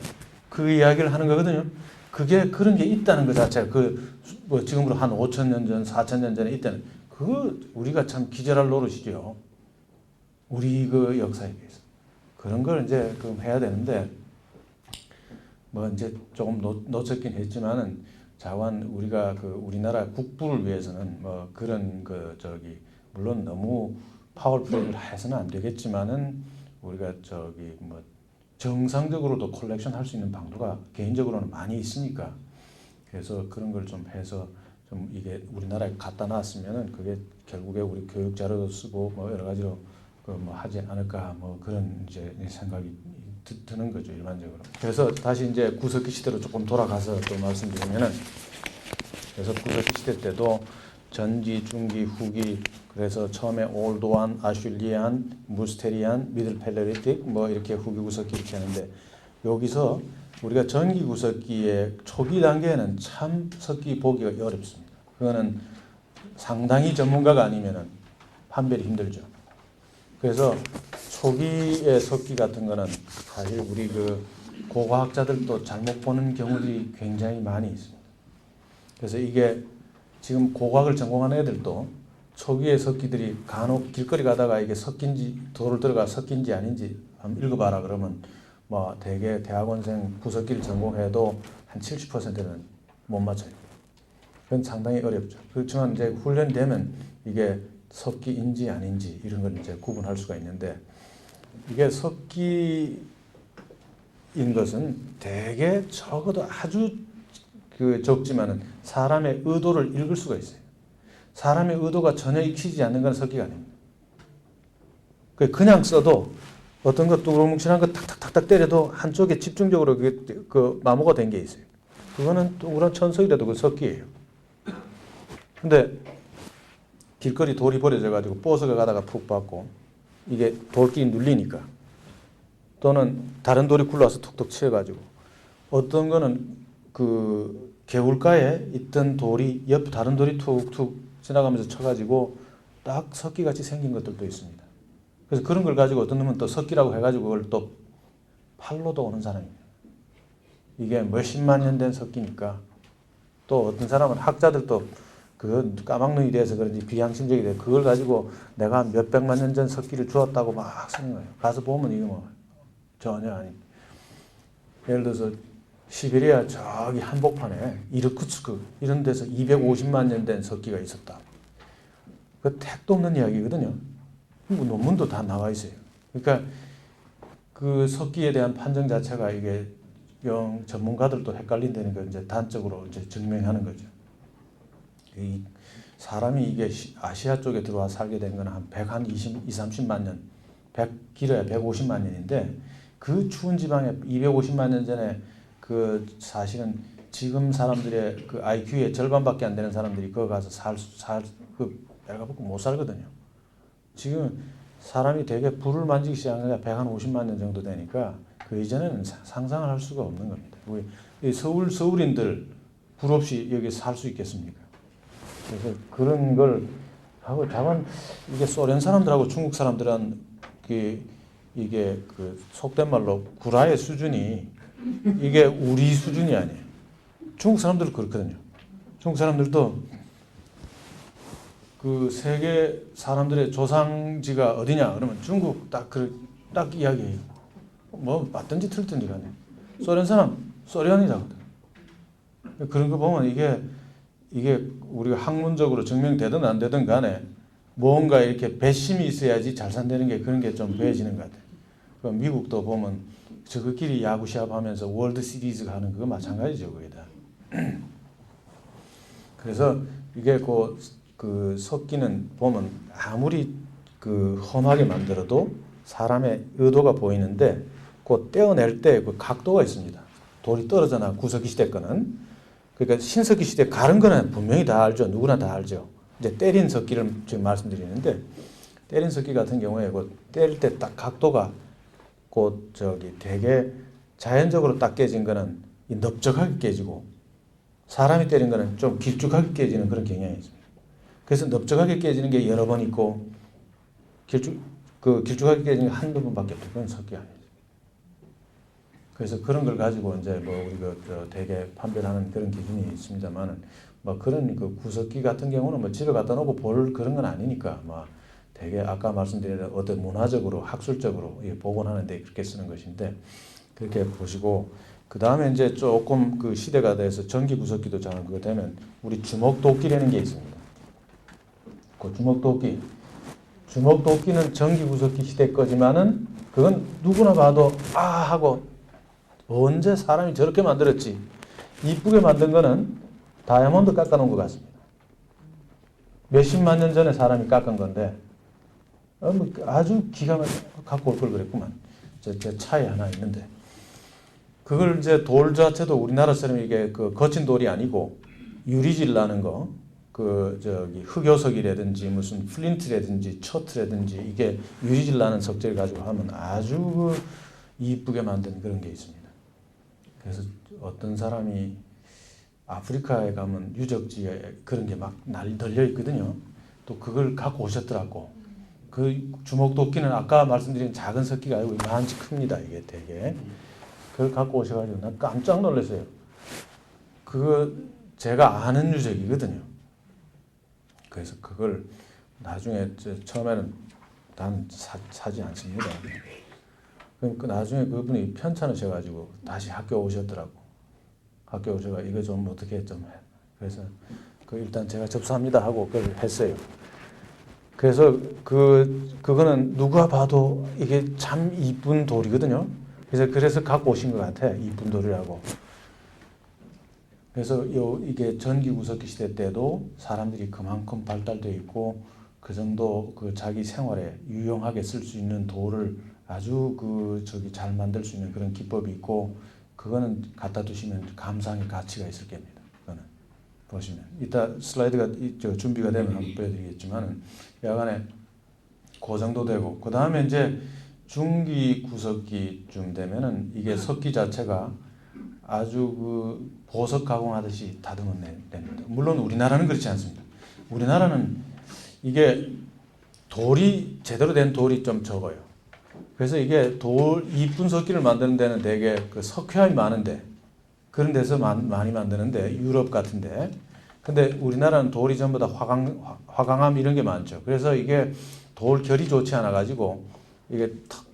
[SPEAKER 1] 그 이야기를 하는 거거든요. 그게 그런 게 있다는 것 자체가 뭐 지금으로 한 5,000년 전, 4,000년 전에 있다는 그거 우리가 참 기절할 노릇이죠. 우리 그 역사에 비해서 그런 걸 이제 그 해야 되는데 뭐 이제 조금 놓쳤긴 했지만은 자관 우리가 그 우리나라 국부를 위해서는 뭐 그런 물론 너무 파워풀하게 해서는 안 되겠지만은 우리가 뭐 정상적으로도 컬렉션 할 수 있는 방도가 개인적으로는 많이 있으니까 그래서 그런 걸 좀 해서 좀 이게 우리나라에 갖다 놨으면은 그게 결국에 우리 교육 자료도 쓰고 뭐 여러 가지로 뭐 하지 않을까 뭐 그런 이제 생각이 드는 거죠 일반적으로. 그래서 다시 이제 구석기 시대로 조금 돌아가서 또 말씀드리면은 그래서 구석기 시대 때도 전기, 중기, 후기 그래서 처음에 올드완, 아슐리안, 무스테리안, 미들 펠레리틱 뭐 이렇게 후기 구석기 이렇게 하는데 여기서 우리가 전기 구석기의 초기 단계에는 참 석기 보기가 어렵습니다. 그거는 상당히 전문가가 아니면은 판별이 힘들죠. 그래서 초기의 석기 같은 거는 사실 우리 그 고고학자들도 잘못 보는 경우들이 굉장히 많이 있습니다. 그래서 이게 지금 고고학을 전공하는 애들도 초기의 석기들이 간혹 길거리 가다가 이게 석기인지 돌을 들어가 석기인지 아닌지 한번 읽어봐라 그러면 뭐 대개 대학원생 구석기를 전공해도 한 70%는 못 맞춰요. 그건 상당히 어렵죠. 그렇지만 이제 훈련이 되면 이게 석기인지 아닌지 이런 걸 이제 구분할 수가 있는데, 이게 석기인 것은 대개 적어도 아주 적지만은 사람의 의도를 읽을 수가 있어요. 사람의 의도가 전혀 익히지 않는 건 석기가 아닙니다. 그냥 써도 어떤 것 뚜그러뭉실한 거 탁탁탁탁 때려도 한쪽에 집중적으로 그 마모가 된 게 있어요. 그거는 뚜그런 천석이라도 그 석기예요. 근데 길거리 돌이 버려져 가지고 버스가 가다가 푹 받고 이게 돌끼리 눌리니까, 또는 다른 돌이 굴러와서 툭툭 치여가지고, 어떤 거는 그 개울가에 있던 돌이 옆 다른 돌이 툭툭 지나가면서 쳐가지고 딱 석기같이 생긴 것들도 있습니다. 그래서 그런 걸 가지고 어떤 놈은 또 석기라고 해가지고 그걸 또 팔로도 오는 사람입니다. 이게 몇십만 년 된 석기니까. 또 어떤 사람은 학자들도 그 까막눈이 돼서 그런지 비양심적이 돼 그걸 가지고 내가 몇백만 년 전 석기를 주었다고 막 쓰는 거예요. 가서 보면 이거 뭐 전혀 아니. 예를 들어서 시베리아 저기 한복판에 이르쿠츠크 이런 데서 250만 년 된 석기가 있었다. 그 택도 없는 이야기거든요. 뭐 논문도 다 나와 있어요. 그러니까 그 석기에 대한 판정 자체가 이게 영 전문가들도 헷갈린다는 걸 이제 단적으로 이제 증명하는 거죠. 이 사람이 이게 아시아 쪽에 들어와 살게 된 건 한 120, 30만 년, 길어야 150만 년인데, 그 추운 지방에 250만 년 전에 그 사실은 지금 사람들의 그 IQ의 절반밖에 안 되는 사람들이 거기 가서 내가 보고 못 살거든요. 지금 사람이 되게 불을 만지기 시작한 게 150만 년 정도 되니까 그 이전에는 상상을 할 수가 없는 겁니다. 우리 서울인들 불 없이 여기 살 수 있겠습니까? 그래서 그런 걸 하고, 다만 이게 소련 사람들하고 중국 사람들은 이게 그 속된 말로 구라의 수준이 이게 우리 수준이 아니에요. 중국 사람들은 그렇거든요. 중국 사람들도 그 세계 사람들의 조상지가 어디냐 그러면 중국 딱 이야기해요. 뭐 맞든지 틀든지 간에 소련 사람 소련이라고. 그런 거 보면 이게 우리가 학문적으로 증명되든 안 되든 간에 뭔가 이렇게 배심이 있어야지 잘 산다는 게, 그런 게 좀 보여지는 것 같아요. 그 미국도 보면 저거끼리 야구 시합하면서 월드 시리즈가 하는 그거 마찬가지죠, 거의 다. 그래서 이게 그 석기는 보면 아무리 그 험하게 만들어도 사람의 의도가 보이는데, 그 떼어낼 때 그 각도가 있습니다. 돌이 떨어져나 구석기 시대 거는. 그러니까 신석기 시대 가른 거는 분명히 다 알죠. 누구나 다 알죠. 이제 때린 석기를 지금 말씀드리는데, 때린 석기 같은 경우에 그 때릴 때 딱 각도가 되게 자연적으로 딱 깨진 거는 이 넓적하게 깨지고, 사람이 때린 거는 좀 길쭉하게 깨지는 그런 경향이 있습니다. 그래서 넓적하게 깨지는 게 여러 번 있고, 길쭉하게 깨지는 게 한두 번밖에 없어요. 그건 석기 아니에요. 그래서 그런 걸 가지고 이제 뭐 우리가 되게 판별하는 그런 기준이 있습니다만은, 뭐 그런 그 구석기 같은 경우는 뭐 집에 갖다 놓고 볼 그런 건 아니니까, 뭐 되게 아까 말씀드린 어떤 문화적으로 학술적으로 복원하는데 그렇게 쓰는 것인데, 그렇게 보시고, 그 다음에 이제 조금 그 시대가 돼서 전기 구석기도 잘 그거 되면 우리 주먹도끼라는 게 있습니다. 그 주먹도끼는 전기 구석기 시대 거지만은 그건 누구나 봐도 아 하고, 언제 사람이 저렇게 만들었지? 이쁘게 만든 거는 다이아몬드 깎아놓은 것 같습니다. 몇십만 년 전에 사람이 깎은 건데, 아주 기가 막히게 갖고 올 걸 그랬구만. 제 차에 하나 있는데, 그걸 이제 돌 자체도 우리나라처럼 이게 그 거친 돌이 아니고 유리질 나는 거, 흑요석이라든지 무슨 플린트라든지 처트라든지 이게 유리질 나는 석재를 가지고 하면 아주 이쁘게 만든 그런 게 있습니다. 그래서 어떤 사람이 아프리카에 가면 유적지에 그런 게 막 널려 있거든요. 또 그걸 갖고 오셨더라고. 그 주먹도끼는 아까 말씀드린 작은 석기가 아니고 이만치 큽니다. 이게 되게. 그걸 갖고 오셔가지고 난 깜짝 놀랐어요. 그거 제가 아는 유적이거든요. 그래서 그걸 나중에 처음에는 나는 사지 않습니다. 그러니까 나중에 그분이 편찮으셔가지고 다시 학교 오셨더라고. 학교 오셔가 이거 좀 어떻게 좀 해. 그래서 그 일단 제가 접수합니다 하고 그걸 했어요. 그래서 그거는 누가 봐도 이게 참 이쁜 돌이거든요. 그래서 갖고 오신 것 같아. 이쁜 돌이라고. 그래서 이게 전기구석기 시대 때도 사람들이 그만큼 발달돼 있고 그 정도 그 자기 생활에 유용하게 쓸 수 있는 돌을 아주 잘 만들 수 있는 그런 기법이 있고 그거는 갖다 두시면 감상의 가치가 있을 겁니다. 그거는 보시면 이따 슬라이드가 준비가 되면 한번 보여드리겠지만은 여간에 그 정도 되고 그 다음에 이제 중기 구석기쯤 되면은 이게 석기 자체가 아주 보석 가공하듯이 다듬어 냅니다. 물론 우리나라는 그렇지 않습니다. 우리나라는 이게 돌이 제대로 된 돌이 좀 적어요. 그래서 이게 이쁜 석기를 만드는 데는 되게 그 석회암이 많은데 그런 데서 많이 만드는데 유럽 같은데 근데 우리나라는 돌이 전부 다 화강암 이런 게 많죠. 그래서 이게 돌 결이 좋지 않아 가지고 이게 탁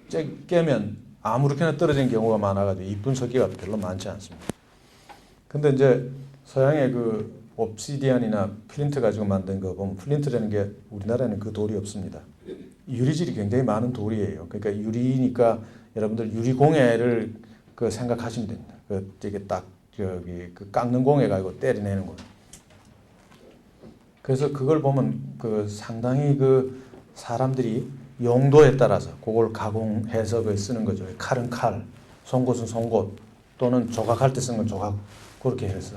[SPEAKER 1] 깨면 아무렇게나 떨어진 경우가 많아가지고 이쁜 석기가 별로 많지 않습니다. 근데 이제 서양의 그 옵시디안이나 플린트 가지고 만든 거 보면 플린트라는 게 우리나라에는 그 돌이 없습니다. 유리질이 굉장히 많은 돌이에요. 그러니까 유리니까 여러분들 유리공예를 생각하시면 됩니다. 이게 딱 깎는 공예 가지고 때려내는 거. 그래서 그걸 보면 상당히 사람들이 용도에 따라서 그걸 가공해서 쓰는 거죠. 칼은 칼, 송곳은 송곳, 또는 조각할 때 쓰는 건 조각 그렇게 해서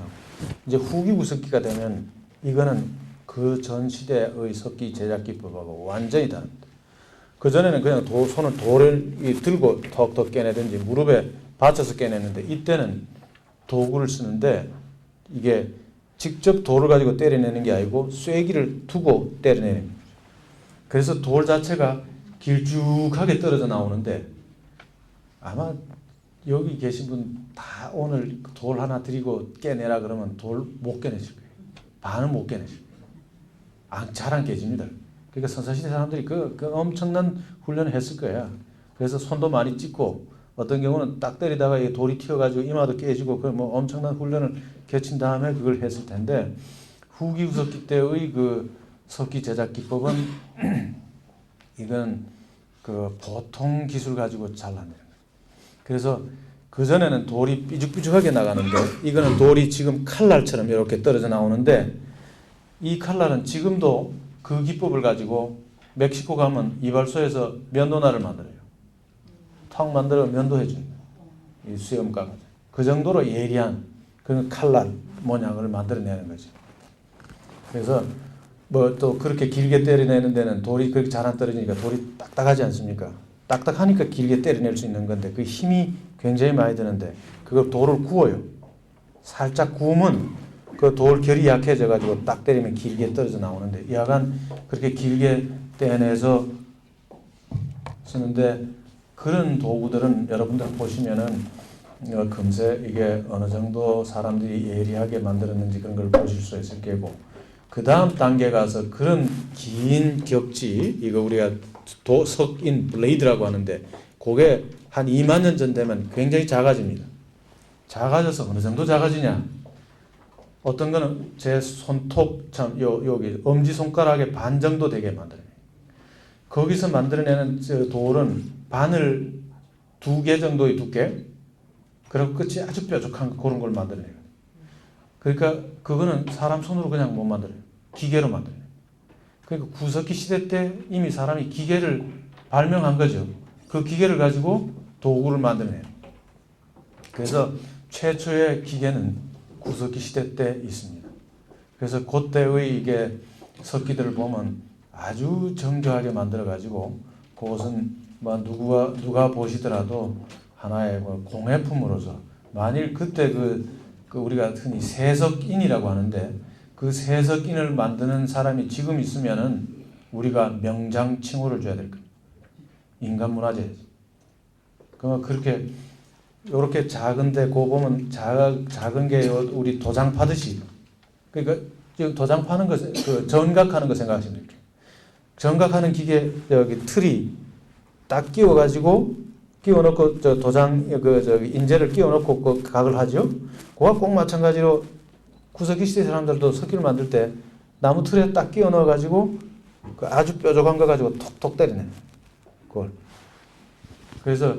[SPEAKER 1] 이제 후기 구석기가 되면 이거는 그 전 시대의 석기 제작 기법하고 완전히 다릅니다. 그 전에는 그냥 손을 돌을 들고 턱턱 깨내든지 무릎에 받쳐서 깨내는데 이때는 도구를 쓰는데 이게 직접 돌을 가지고 때려내는 게 아니고 쐐기를 두고 때려내는 거죠. 그래서 돌 자체가 길쭉하게 떨어져 나오는데 아마 여기 계신 분 다 오늘 돌 하나 드리고 깨내라 그러면 돌 못 깨내실 거예요. 반은 못 깨내실 거예요. 잘 안 깨집니다. 그러니까 선사시대 사람들이 그 엄청난 훈련을 했을 거야. 그래서 손도 많이 찢고 어떤 경우는 딱 때리다가 돌이 튀어가지고 이마도 깨지고 그 엄청난 훈련을 거친 다음에 그걸 했을 텐데 후기 구석기 때의 석기 제작 기법은 이건 보통 기술 가지고 잘 안 되는 거예요. 그래서 그 전에는 돌이 삐죽삐죽하게 나가는데 이거는 돌이 지금 칼날처럼 이렇게 떨어져 나오는데 이 칼날은 지금도 그 기법을 가지고 멕시코 가면 이발소에서 면도날을 만들어요. 탁 만들어 면도해 줍니다. 이 수염가가 그 정도로 예리한 그런 칼날 모양을 만들어내는 거죠. 그래서 또 그렇게 길게 때려내는 데는 돌이 그렇게 잘 안 떨어지니까 돌이 딱딱하지 않습니까? 딱딱하니까 길게 때려낼 수 있는 건데 그 힘이 굉장히 많이 드는데 그걸 돌을 구워요. 살짝 구우면 그 돌 결이 약해져 가지고 딱 때리면 길게 떨어져 나오는데 약간 그렇게 길게 떼내서 쓰는데 그런 도구들은 여러분들 보시면은 금세 이게 어느 정도 사람들이 예리하게 만들었는지 그런 걸 보실 수 있을 거고 그 다음 단계 가서 그런 긴 격지 이거 우리가 석인 블레이드라고 하는데 그게 한 2만 년 전 되면 굉장히 작아집니다. 작아져서 어느 정도 작아지냐? 어떤 거는 제 손톱 여기 엄지손가락의 반 정도 되게 만들어내요. 거기서 만들어내는 돌은 바늘 2개 정도의 두께 그리고 끝이 아주 뾰족한 그런 걸 만들어내요. 그러니까 그거는 사람 손으로 그냥 못 만들어요. 기계로 만들어요. 그러니까 구석기 시대 때 이미 사람이 기계를 발명한 거죠. 그 기계를 가지고 도구를 만들어내요. 그래서 최초의 기계는 구석기 시대 때 있습니다. 그래서 그때의 이게 석기들을 보면 아주 정교하게 만들어 가지고 그것은 누가 보시더라도 하나의 공예품으로서 만일 그때 우리가 흔히 세석인이라고 하는데 그 세석인을 만드는 사람이 지금 있으면은 우리가 명장 칭호를 줘야 될 겁니다. 인간문화재. 그렇게 이렇게 작은데 그 보면 작은 게 우리 도장 파듯이 그러니까 지금 도장 파는 거 전각하는 거 생각하시면 돼요. 전각하는 기계 여기 틀이 딱 끼워 가지고 끼워놓고 저 도장 인재를 끼워놓고 그 각을 하죠. 그거 꼭 마찬가지로 구석기 시대 사람들도 석기를 만들 때 나무 틀에 딱 끼워 넣어 가지고 그 아주 뾰족한 거 가지고 톡톡 때리네. 그걸. 그래서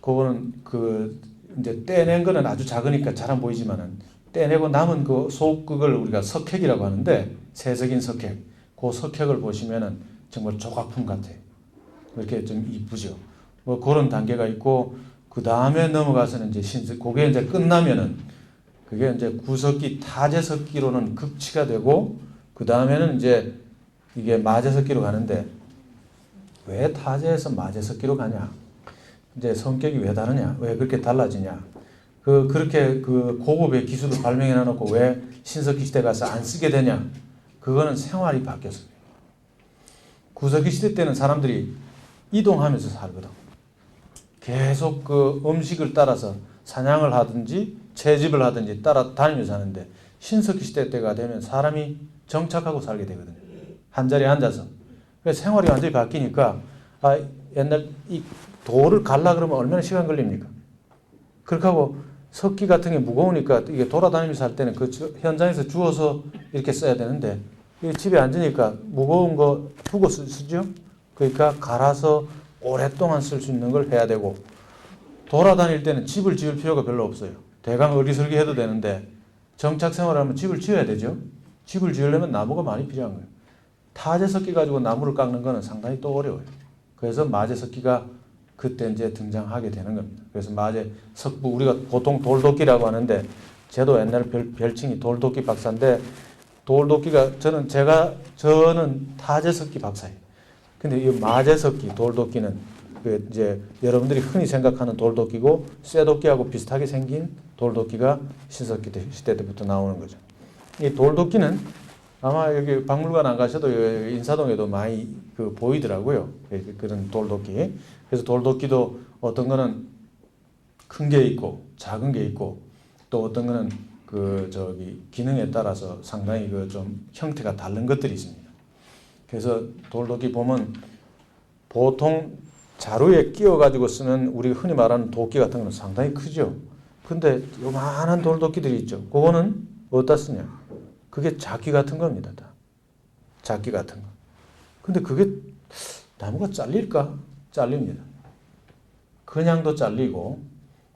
[SPEAKER 1] 그거는 그 이제 떼낸 거는 아주 작으니까 잘 안 보이지만은 떼내고 남은 그 속극을 우리가 석핵이라고 하는데 새석인 석핵. 그 석핵을 보시면은 정말 조각품 같아요. 이렇게 좀 이쁘죠. 뭐 그런 단계가 있고 그 다음에 넘어가서는 이제 그게 이제 끝나면은 그게 이제 구석기 타제석기로는 극치가 되고 그 다음에는 이제 이게 마제석기로 가는데 왜 타제에서 마제석기로 가냐? 이제 성격이 왜 다르냐? 왜 그렇게 달라지냐? 그렇게 그 고급의 기술을 발명해 놔놓고 왜 신석기 시대 가서 안 쓰게 되냐? 그거는 생활이 바뀌었어요. 구석기 시대 때는 사람들이 이동하면서 살거든. 계속 그 음식을 따라서 사냥을 하든지 채집을 하든지 따라다니면서 사는데 신석기 시대 때가 되면 사람이 정착하고 살게 되거든요. 한 자리에 앉아서. 그래서 생활이 완전히 바뀌니까 옛날 이 돌을 갈라 그러면 얼마나 시간 걸립니까? 그렇게 하고 석기 같은 게 무거우니까 이게 돌아다니면서 할 때는 그 현장에서 주워서 이렇게 써야 되는데 집에 앉으니까 무거운 거 두고 쓰죠. 그러니까 갈아서 오랫동안 쓸 수 있는 걸 해야 되고 돌아다닐 때는 집을 지을 필요가 별로 없어요. 대강 어리설기 해도 되는데 정착 생활하면 집을 지어야 되죠. 집을 지으려면 나무가 많이 필요한 거예요. 타제석기 가지고 나무를 깎는 거는 상당히 또 어려워요. 그래서 마제석기가 그때 이제 등장하게 되는 겁니다. 그래서 마제석부 우리가 보통 돌도끼라고 하는데 저도 옛날 별칭이 돌도끼 박사인데 돌도끼가 저는 타제석기 박사예요. 근데 이 마제석기 돌도끼는 그 이제 여러분들이 흔히 생각하는 돌도끼고 쇠도끼하고 비슷하게 생긴 돌도끼가 신석기 시대 때부터 나오는 거죠. 이 돌도끼는 아마 여기 박물관 안 가셔도 인사동에도 많이 그 보이더라고요. 그런 돌도끼. 그래서 돌도끼도 어떤 거는 큰 게 있고 작은 게 있고 또 어떤 거는 기능에 따라서 상당히 그 좀 형태가 다른 것들이 있습니다. 그래서 돌도끼 보면 보통 자루에 끼워 가지고 쓰는 우리 흔히 말하는 도끼 같은 거는 상당히 크죠. 근데 요만한 돌도끼들이 있죠. 그거는 어디다 쓰냐? 그게 작기 같은 겁니다. 다. 작기 같은 거. 근데 그게 나무가 잘릴까? 잘립니다. 그냥도 잘리고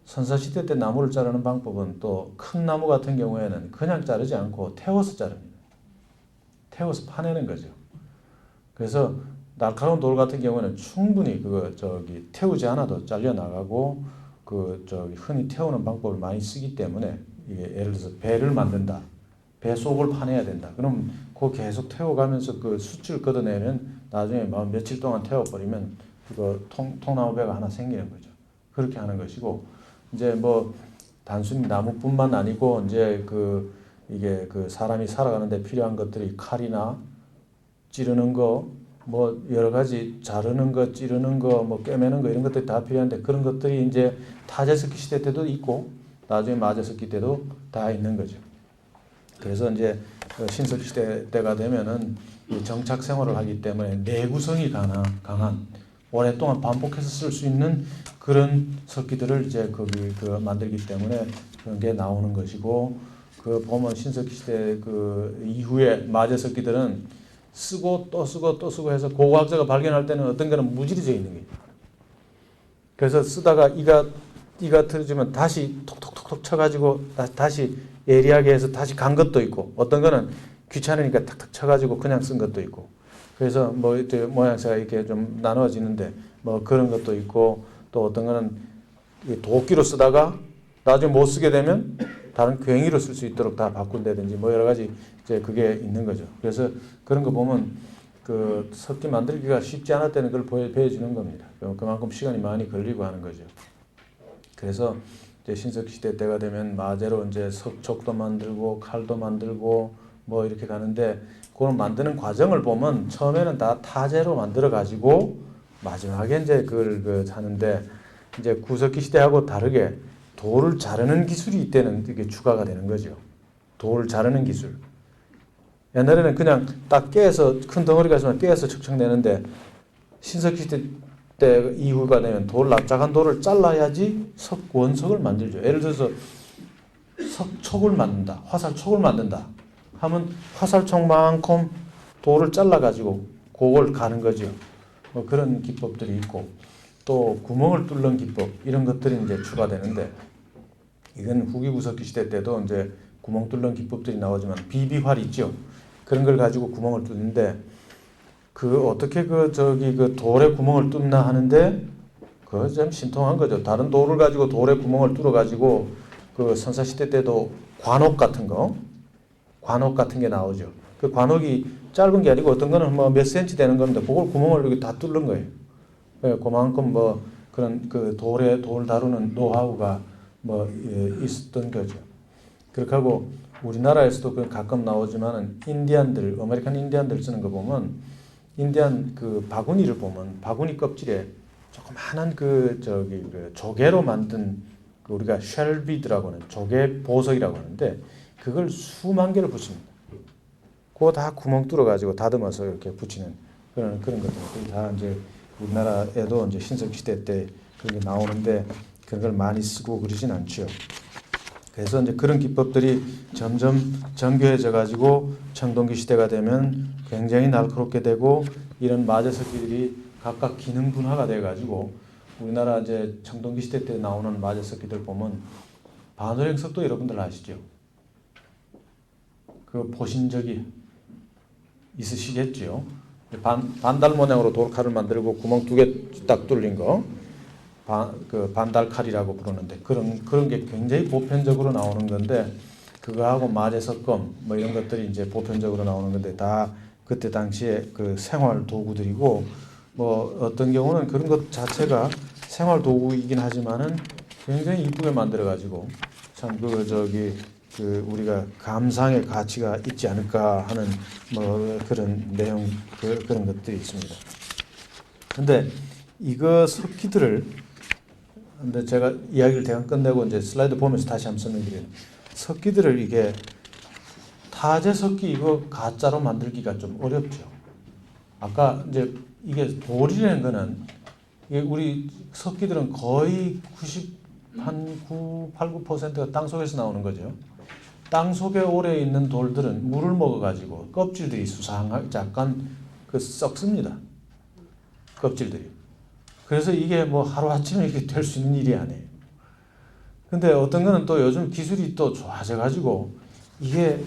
[SPEAKER 1] 선사시대 때 나무를 자르는 방법은 또 큰 나무 같은 경우에는 그냥 자르지 않고 태워서 자릅니다. 태워서 파내는 거죠. 그래서 날카로운 돌 같은 경우는 충분히 태우지 않아도 잘려 나가고 흔히 태우는 방법을 많이 쓰기 때문에 이게 예를 들어서 배를 만든다. 배 속을 파내야 된다. 그럼 그거 계속 태워가면서 그 숯을 걷어내면 나중에 며칠 동안 태워버리면 그거 통나무배가 하나 생기는 거죠. 그렇게 하는 것이고 이제 뭐 단순히 나무뿐만 아니고 이제 이게 사람이 살아가는데 필요한 것들이 칼이나 찌르는 거, 뭐 여러 가지 자르는 거, 찌르는 거, 뭐 꿰매는 거 이런 것들이 다 필요한데 그런 것들이 이제 타제석기 시대 때도 있고 나중에 마제석기 때도 다 있는 거죠. 그래서 이제 신석기 시대 때가 되면은 정착 생활을 하기 때문에 내구성이 강한 오랫동안 반복해서 쓸 수 있는 그런 석기들을 이제 만들기 때문에 그런 게 나오는 것이고 보면 신석기 시대 이후에 마제석기들은 쓰고 또 쓰고 또 쓰고 해서 고고학자가 발견할 때는 어떤 거는 무질이져 있는 거예요. 그래서 쓰다가 이가 틀어지면 다시 톡톡톡톡 쳐가지고 다시 예리하게 해서 다시 간 것도 있고 어떤 거는 귀찮으니까 탁탁 쳐가지고 그냥 쓴 것도 있고 그래서 뭐 이렇게 모양새가 이렇게 좀 나누어지는데 뭐 그런 것도 있고 또 어떤 거는 도끼로 쓰다가 나중에 못 쓰게 되면 다른 괭이로 쓸 수 있도록 다 바꾼다든지 뭐 여러 가지 이제 그게 있는 거죠. 그래서 그런 거 보면 석기 만들기가 쉽지 않았다는 걸 보여주는 겁니다. 그만큼 시간이 많이 걸리고 하는 거죠. 그래서 이제 신석기 시대 때가 되면 마제로 이제 석촉도 만들고 칼도 만들고 뭐 이렇게 가는데 그걸 만드는 과정을 보면 처음에는 다 타제로 만들어 가지고 마지막에 이제 그걸 하는데 이제 구석기 시대하고 다르게 돌을 자르는 기술이 이때는 이게 추가가 되는 거죠. 돌을 자르는 기술. 옛날에는 그냥 딱 깨서 큰 덩어리가 있으면 깨서 척척 내는데 신석기 시대 때 이후가 되면 납작한 돌을 잘라야지 원석을 만들죠. 예를 들어서 석촉을 만든다, 화살촉을 만든다 하면 화살촉만큼 돌을 잘라가지고 그걸 가는 거죠. 뭐 그런 기법들이 있고 또 구멍을 뚫는 기법 이런 것들이 이제 추가되는데 이건 후기 구석기 시대 때도 이제 구멍 뚫는 기법들이 나오지만 비비활 있죠. 그런 걸 가지고 구멍을 뚫는데 그 어떻게 그 돌에 구멍을 뚫나 하는데 그거 좀 신통한 거죠. 다른 돌을 가지고 돌에 구멍을 뚫어 가지고 그 선사 시대 때도 관옥 같은 게 나오죠. 그 관옥이 짧은 게 아니고 어떤 거는 뭐 몇 센치 되는 건데 그걸 구멍을 이렇게 다 뚫는 거예요. 그만큼 뭐 그런 그 돌 다루는 노하우가 뭐 있었던 거죠. 그렇게 하고 우리나라에서도 그 가끔 나오지만은 아메리칸 인디안들 쓰는 거 보면 인디안 그 바구니를 보면 바구니 껍질에 조그마한 그 조개로 만든 그 우리가 쉘비드라고 하는 조개 보석이라고 하는데 그걸 수만 개를 붙입니다. 그거 다 구멍 뚫어 가지고 다듬어서 이렇게 붙이는 그런 것들 다 이제 우리나라에도 이제 신석 시대 때 그런 게 나오는데 그런 걸 많이 쓰고 그러진 않죠. 그래서 이제 그런 기법들이 점점 정교해져 가지고 청동기 시대가 되면 굉장히 날카롭게 되고 이런 마제석기들이 각각 기능 분화가 돼 가지고 우리나라 이제 청동기 시대 때 나오는 마제석기들 보면 반월행석도 여러분들 아시죠? 그 보신 적이 있으시겠죠? 반달 모양으로 돌칼을 만들고 구멍 2개 딱 뚫린 거. 그 반달칼이라고 부르는데 그런 게 굉장히 보편적으로 나오는 건데 그거하고 마제석검 뭐 이런 것들이 이제 보편적으로 나오는 건데 다 그때 당시에 그 생활 도구들이고 뭐 어떤 경우는 그런 것 자체가 생활 도구이긴 하지만은 굉장히 이쁘게 만들어 가지고 참 그 우리가 감상의 가치가 있지 않을까 하는 뭐 그런 내용 그런 것들이 있습니다. 근데 이거 석기들을 근데 제가 이야기를 대강 끝내고 이제 슬라이드 보면서 다시 한번 설명드려요. 석기들을 이게 타제 석기 이거 가짜로 만들기가 좀 어렵죠. 아까 이제 이게 돌이라는 거는 이게 우리 석기들은 거의 8, 9%가 땅 속에서 나오는 거죠. 땅 속에 오래 있는 돌들은 물을 먹어가지고 껍질들이 수상하게 약간 썩습니다. 껍질들이. 그래서 이게 뭐 하루아침에 이렇게 될 수 있는 일이 아니에요. 근데 어떤 거는 또 요즘 기술이 또 좋아져가지고 이게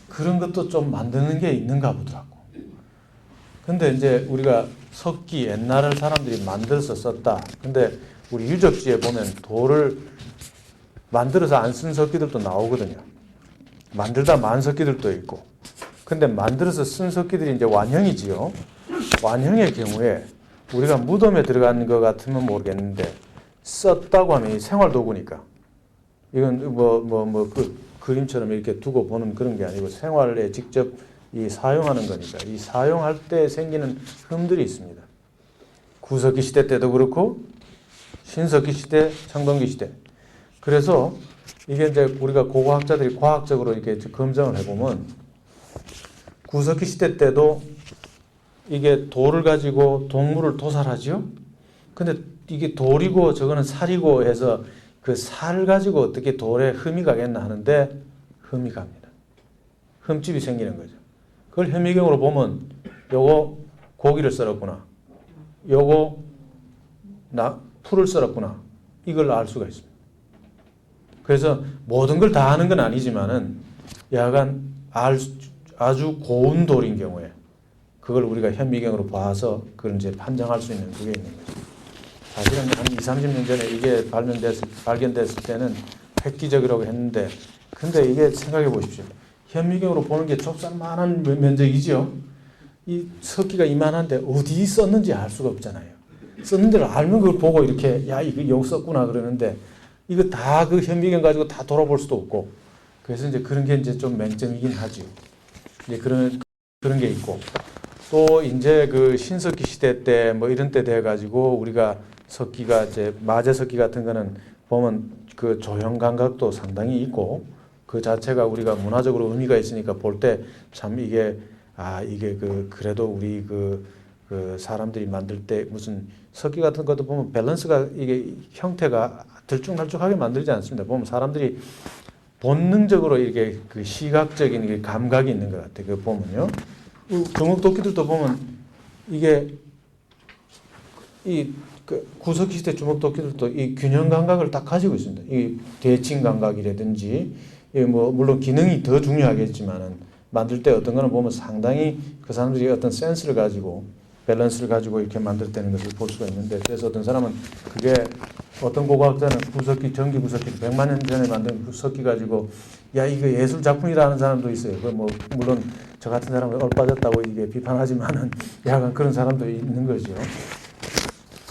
[SPEAKER 1] 그런 것도 좀 만드는 게 있는가 보더라고. 근데 이제 우리가 석기 옛날 사람들이 만들어서 썼다. 근데 우리 유적지에 보면 돌을 만들어서 안 쓴 석기들도 나오거든요. 만들다 만 석기들도 있고. 근데 만들어서 쓴 석기들이 이제 완형이지요. 완형의 경우에 우리가 무덤에 들어간 것 같으면 모르겠는데 썼다고 하면 이 생활도구니까 이건 그 그림처럼 이렇게 두고 보는 그런 게 아니고 생활에 직접 이 사용하는 거니까 이 사용할 때 생기는 흠들이 있습니다. 구석기 시대 때도 그렇고 신석기 시대, 청동기 시대. 그래서 이게 이제 우리가 고고학자들이 과학적으로 이렇게 검증을 해보면 구석기 시대 때도 이게 돌을 가지고 동물을 도살하죠. 근데 이게 돌이고 저거는 살이고 해서 그 살 가지고 어떻게 돌에 흠이 가겠나 하는데 흠이 갑니다. 흠집이 생기는 거죠. 그걸 현미경으로 보면 요거 고기를 썰었구나. 요거 풀을 썰었구나. 이걸 알 수가 있습니다. 그래서 모든 걸 다 하는 건 아니지만은 약간 아주 고운 돌인 경우에 그걸 우리가 현미경으로 봐서 그걸 이제 판정할 수 있는 그게 있는 거죠. 사실은 한 20, 30년 전에 이게 발견됐을 때는 획기적이라고 했는데 근데 이게 생각해 보십시오. 현미경으로 보는 게 좁쌀만한 면적이죠. 이 석기가 이만한데 어디 썼는지 알 수가 없잖아요. 썼는 데를 알면 그걸 보고 이렇게 야 이거 여기 썼구나 그러는데 이거 다 그 현미경 가지고 다 돌아볼 수도 없고 그래서 이제 그런 게 이제 좀 맹점이긴 하죠. 이제 그런 게 있고 또 이제 그 신석기 시대 때 뭐 이런 때 돼 가지고 우리가 석기가 이제 마제 석기 같은 거는 보면 그 조형 감각도 상당히 있고 그 자체가 우리가 문화적으로 의미가 있으니까 볼 때 참 이게 이게 그래도 우리 그 그 사람들이 만들 때 무슨 석기 같은 것도 보면 밸런스가 이게 형태가 들쭉날쭉하게 만들지 않습니다. 보면 사람들이 본능적으로 이렇게 그 시각적인 그 감각이 있는 것 같아요. 그 보면요. 주먹도끼들도 보면 이게 그 구석기 시대 주먹도끼들도 이 균형 감각을 딱 가지고 있습니다. 이 대칭 감각이라든지 뭐 물론 기능이 더 중요하겠지만은 만들 때 어떤 거는 보면 상당히 그 사람들이 어떤 센스를 가지고 밸런스를 가지고 이렇게 만들었다는 것을 볼 수가 있는데, 그래서 어떤 사람은 그게 어떤 고고학자는 구석기 전기 구석기 100만 년 전에 만든 구석기 가지고 야 이거 예술 작품이라는 사람도 있어요. 그 뭐 물론 저 같은 사람은 얼빠졌다고 이게 비판하지만은 약간 그런 사람도 있는 거죠.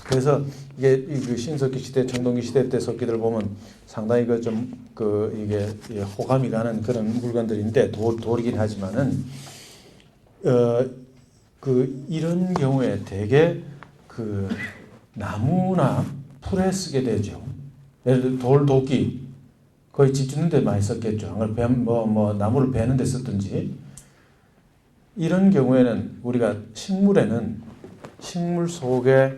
[SPEAKER 1] 그래서 이게 그 신석기 시대, 청동기 시대 때 석기들 보면 상당히 그 좀 그 이게 호감이 가는 그런 물건들인데 돌이긴 하지만은 그 이런 경우에 대개 그 나무나 풀에 쓰게 되죠. 예를 들어 돌도끼 거의 집 짓는 데 많이 썼겠죠. 뭐 나무를 베는 데 썼든지. 이런 경우에는 우리가 식물에는 식물 속에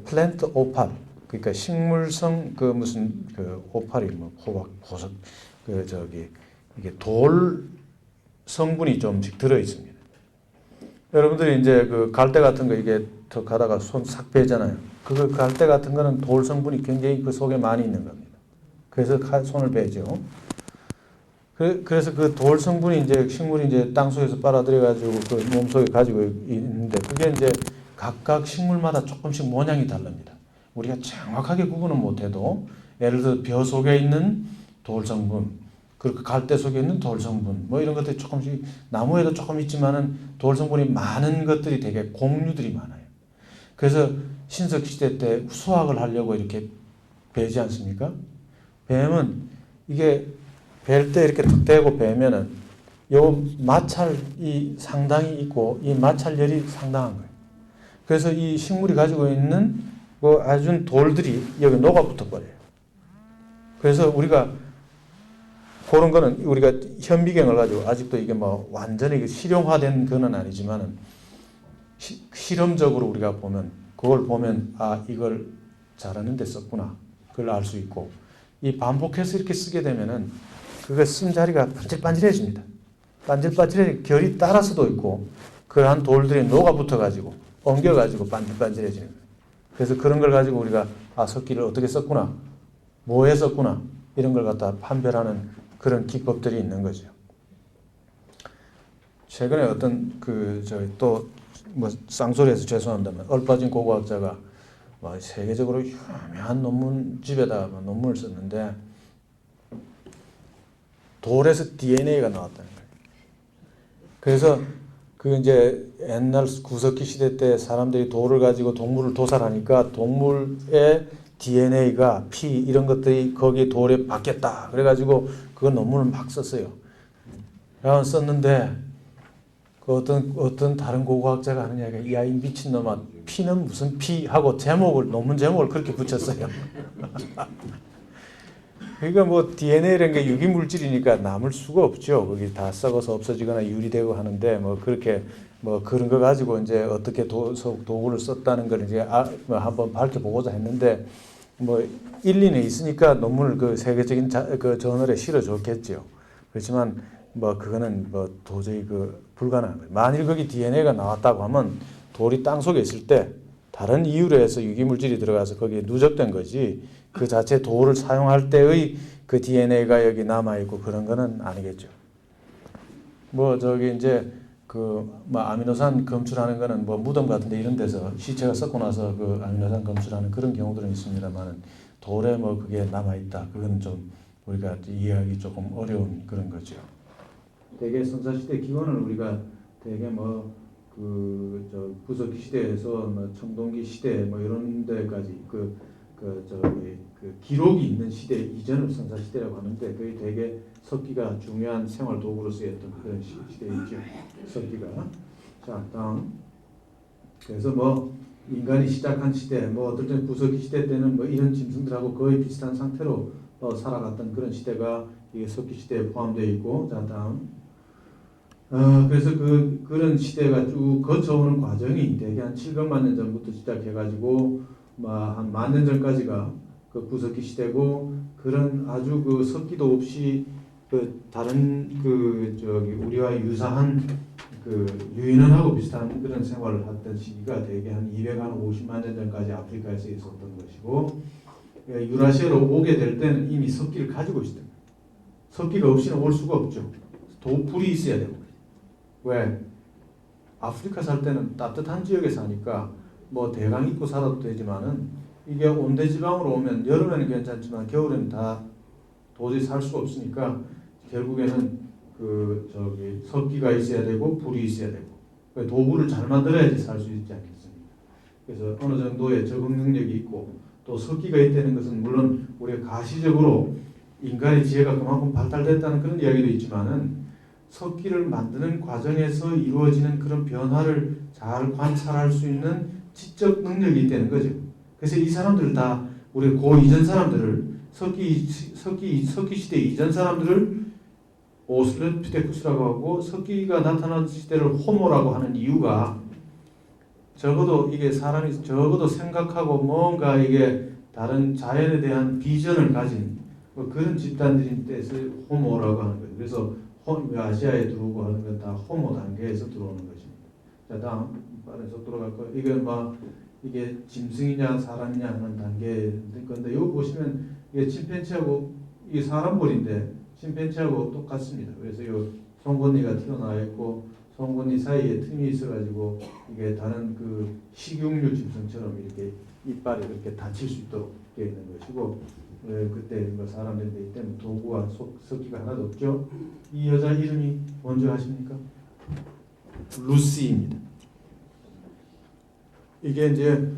[SPEAKER 1] 플랜트 오팔, 그러니까 식물성 그 무슨 그 오팔이 뭐 호박, 보석 그 저기 이게 돌 성분이 좀씩 들어 있습니다. 여러분들이 이제 그 갈대 같은 거 이게 더 가다가 손 싹 베잖아요. 그 갈대 같은 거는 돌 성분이 굉장히 그 속에 많이 있는 겁니다. 그래서 손을 베죠. 그래서 그 돌 성분이 이제 식물이 이제 땅 속에서 빨아들여 가지고 그 몸속에 가지고 있는데, 그게 이제 각각 식물마다 조금씩 모양이 다릅니다. 우리가 정확하게 구분은 못해도 예를 들어 벼 속에 있는 돌 성분, 그리고 갈대 속에 있는 돌 성분, 뭐 이런 것들이 조금씩, 나무에도 조금 있지만은 돌 성분이 많은 것들이 되게 공류들이 많아요. 그래서 신석 시대 때 수학을 하려고 이렇게 베지 않습니까? 베면 이게 벨 때 이렇게 탁 대고 베면은 요 마찰이 상당히 있고 이 마찰열이 상당한 거예요. 그래서 이 식물이 가지고 있는 그 아주 돌들이 여기 녹아붙어 버려요. 그래서 우리가 그런 거는 우리가 현미경을 가지고 아직도 이게 뭐 완전히 실용화된 건 아니지만은 실험적으로 우리가 보면 그걸 보면 아 이걸 자르는 데 썼구나 그걸 알 수 있고, 이 반복해서 이렇게 쓰게 되면은 그거 쓴 자리가 반질반질해집니다. 반질반질해 결이 따라서도 있고 그러한 돌들이 녹아붙어 가지고 엉겨 가지고 반질반질해지는 거예요. 그래서 그런 걸 가지고 우리가 아 석기를 어떻게 썼구나, 뭐에 썼구나 이런 걸 갖다 판별하는 그런 기법들이 있는 거죠. 최근에 어떤 그 저희 또 뭐 쌍소리해서 죄송합니다만 얼빠진 고고학자가 뭐 세계적으로 유명한 논문집에다 논문을 썼는데 돌에서 DNA가 나왔다는 거예요. 그래서 그 이제 옛날 구석기 시대 때 사람들이 돌을 가지고 동물을 도살하니까 동물의 DNA가 피 이런 것들이 거기 돌에 박혔다. 그래가지고 그 논문을 막 썼어요. 라고 썼는데 그 어떤 다른 고고학자가 하는 이야기가 야 이 미친놈아 피는 무슨 피 하고 논문 제목을 그렇게 붙였어요. 그러니까 뭐 DNA라는 게 유기 물질이니까 남을 수가 없죠. 거기 다 썩어서 없어지거나 유리되고 하는데 뭐 그렇게 뭐 그런 거 가지고 이제 어떻게 도구를 썼다는 걸 이제 뭐 한번 밝혀보고자 했는데 뭐 일리는 있으니까 논문을 그 세계적인 그 저널에 실어줬겠죠. 그렇지만 뭐 그거는 뭐 도저히 그 불가능한 거예요. 만일 거기 DNA가 나왔다고 하면 돌이 땅 속에 있을 때 다른 이유로 해서 유기물질이 들어가서 거기에 누적된 거지 그 자체 돌을 사용할 때의 그 DNA가 여기 남아있고 그런 거는 아니겠죠. 뭐 저기 이제 그 뭐 아미노산 검출하는 거는 뭐 무덤 같은데 이런 데서 시체가 썩고 나서 그 아미노산 검출하는 그런 경우들은 있습니다만은 돌에 뭐 그게 남아있다. 그건 좀 우리가 이해하기 조금 어려운 그런 거죠. 대개 선사시대 기원을 우리가 대개 뭐 그 저 구석기 시대에서 뭐 청동기 시대 뭐 이런 데까지 그 기록이 있는 시대 이전을 선사시대라고 하는데 거의 대개 석기가 중요한 생활 도구로 쓰였던 그런 시대이죠. 석기가. 자, 다음. 그래서 뭐 인간이 시작한 시대, 뭐 어떨 때는 구석기 시대 때는 뭐 이런 짐승들하고 거의 비슷한 상태로 살아갔던 그런 시대가 이게 석기 시대에 포함되어 있고, 자, 다음. 그래서 그런 시대가 쭉 거쳐오는 과정이 대개 한 700만 년 전부터 시작해가지고 한 10,000년 전까지가 그 구석기 시대고, 그런 아주 그 섞기도 없이 그 다른 우리와 유사한 유인원하고 비슷한 그런 생활을 했던 시기가 대개 한 250만 년 전까지 아프리카에서 있었던 것이고, 유라시아로 오게 될 때는 이미 석기를 가지고 있었던 거예요. 석기가 없이는 올 수가 없죠. 불이 있어야 되고. 왜? 아프리카 살 때는 따뜻한 지역에 사니까 뭐 대강 입고 살아도 되지만은, 이게 온대지방으로 오면 여름에는 괜찮지만 겨울에는 다 도저히 살 수가 없으니까 결국에는 석기가 있어야 되고 불이 있어야 되고, 도구를 잘 만들어야지 살 수 있지 않겠습니까? 그래서 어느 정도의 적응 능력이 있고, 또 석기가 있다는 것은 물론 우리가 가시적으로 인간의 지혜가 그만큼 발달됐다는 그런 이야기도 있지만은, 석기를 만드는 과정에서 이루어지는 그런 변화를 잘 관찰할 수 있는 지적 능력이 있다는 거죠. 그래서 이 사람들 다 우리 고 이전 사람들을 석기 시대 이전 사람들을 오스트랄로피테쿠스라고 하고, 석기가 나타난 시대를 호모라고 하는 이유가, 적어도 이게 사람이 적어도 생각하고 뭔가 이게 다른 자연에 대한 비전을 가진 그런 집단들인 때서 호모라고 하는 거예요. 그래서 아시아에 들어오고 하는 건 다 호모 단계에서 들어오는 것입니다. 자, 다음 빠른 속도로 갈 거예요. 이게 짐승이냐 사람이냐 하는 단계일 건데, 여기 보시면 이게 침팬지하고, 이게 사람 볼인데 침팬지하고 똑같습니다. 그래서 이 송곳니가 튀어나와 있고, 송곳니 사이에 틈이 있어가지고 이게 다른 식용유 짐승처럼 이렇게 이빨이 이렇게 닫힐 수 있도록 되어 있는 것이고, 그때 사람들이 때문에 도구와 석기가 하나도 없죠. 이 여자 이름이 뭔지 아십니까? 루시입니다. 이게 이제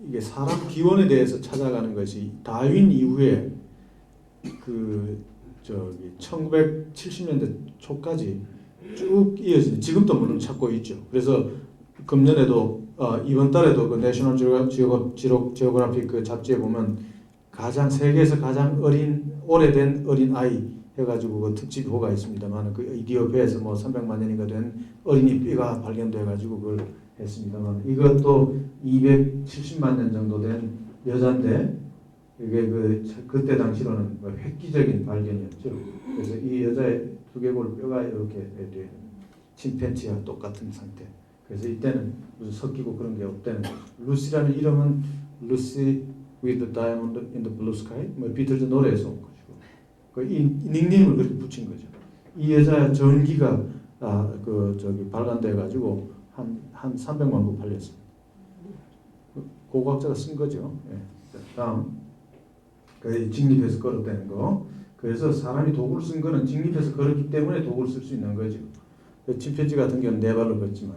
[SPEAKER 1] 이게 사람 기원에 대해서 찾아가는 것이 다윈 이후에 1970년대 초까지 쭉 이어지는, 지금도 물론 찾고 있죠. 그래서 금년에도 이번 달에도 그 내셔널 지오그래픽 잡지에 보면 세계에서 가장 오래된 어린 아이 해가지고 그 특집호가 있습니다만, 이디오피아에서 300만 년인가 된 어린이 뼈가 발견돼가지고 그걸 했습니다만, 이것도 270만 년 정도 된 여자인데, 이게 그때 당시로는 획기적인 발견이었죠. 그래서 이 여자의 두개골 뼈가 이렇게 침팬지와 똑같은 상태. 그래서 이때는 무슨 섞이고 그런 게 없다는 거죠. 루시라는 이름은 루시 with the diamond in the blue sky, 비틀즈 노래에서 온 것이고, 이 닉네임을 그렇게 붙인 거죠. 이 여자 전기가 발간돼 가지고 한 300만 부 팔렸습니다. 고고학자가 쓴 거죠. 예. 다음 직립해서 걸었다는 거. 그래서 사람이 도구를 쓴 거는 직립해서 걸었기 때문에 도구를 쓸 수 있는 거죠. 침팬지 같은 경우는 네 발로 걷지만,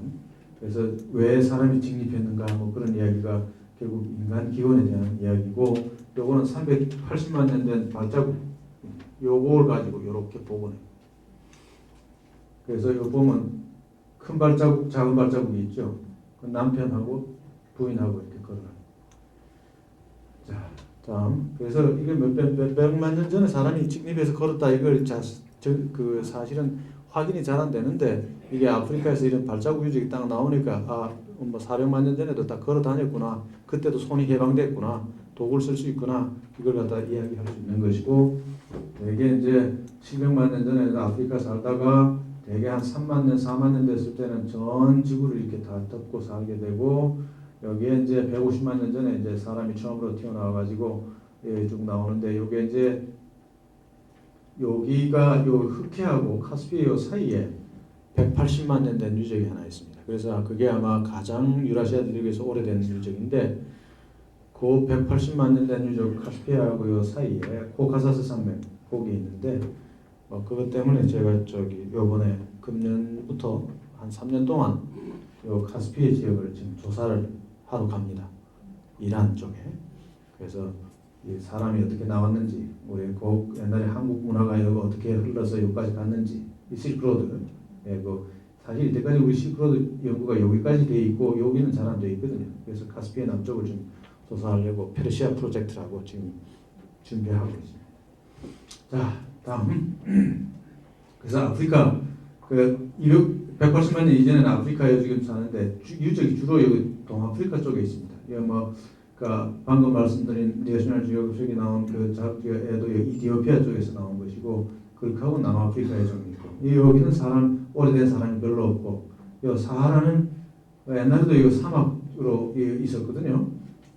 [SPEAKER 1] 그래서 왜 사람이 직립했는가 그런 이야기가 결국 인간 기원에 대한 이야기고, 요거는 380만 년 된 발자국, 요걸 가지고 이렇게 복원해요. 그래서 요 보면 큰 발자국, 작은 발자국이 있죠. 그 남편하고 부인하고 이렇게 걸어요. 자, 다음. 그래서 이게 몇백만 년 전에 사람이 직립해서 걸었다, 이걸 사실은 확인이 잘 안 되는데, 이게 아프리카에서 이런 발자국 유적이 딱 나오니까 400만 년 전에도 딱 걸어 다녔구나, 그때도 손이 해방됐구나, 도구를 쓸 수 있구나, 이걸 갖다 이야기할 수 있는 것이고, 대개 이제 700만 년 전에 아프리카 살다가 대개 한 3만 년, 4만 년 됐을 때는 전 지구를 이렇게 다 덮고 살게 되고, 여기에 이제 150만 년 전에 이제 사람이 처음으로 튀어나와가지고 쭉 나오는데, 요게 이제 여기가 요 흑해하고 카스피해 사이에 180만 년 된 유적이 하나 있습니다. 그래서 그게 아마 가장 유라시아 대륙에서 오래된 유적인데, 그 180만 년 된 유적 카스피해하고 요 사이에 코카사스 산맥 거기 있는데, 그것 때문에 제가 요번에 금년부터 한 3년 동안 요 카스피해 지역을 지금 조사를 하러 갑니다. 이란 쪽에. 그래서 이 사람이 어떻게 나왔는지, 우리 옛날에 한국 문화가 여기 어떻게 흘러서 여기까지 갔는지, 이 실크로드, 사실 이때까지 우리 실크로드 연구가 여기까지 돼 있고 여기는 잘 안 돼 있거든요. 그래서 카스피해 남쪽을 좀 조사하려고 페르시아 프로젝트라고 지금 준비하고 있습니다. 자, 다음.
[SPEAKER 2] 그래서 아프리카 그 180만 년 이전에는 아프리카에 지금 사는데 유적이 주로 여기 동아프리카 쪽에 있습니다. 이거 뭐 그러니까 방금 말씀드린 내셔널 지오그래픽이 나온 그 잡지에도 이디오피아 쪽에서 나온 것이고 그렇게 하고 남아프리카에 좀 있고 여기는 사람 오래된 사람이 별로 없고 이 사하라는 옛날에도 이거 사막으로 있었거든요.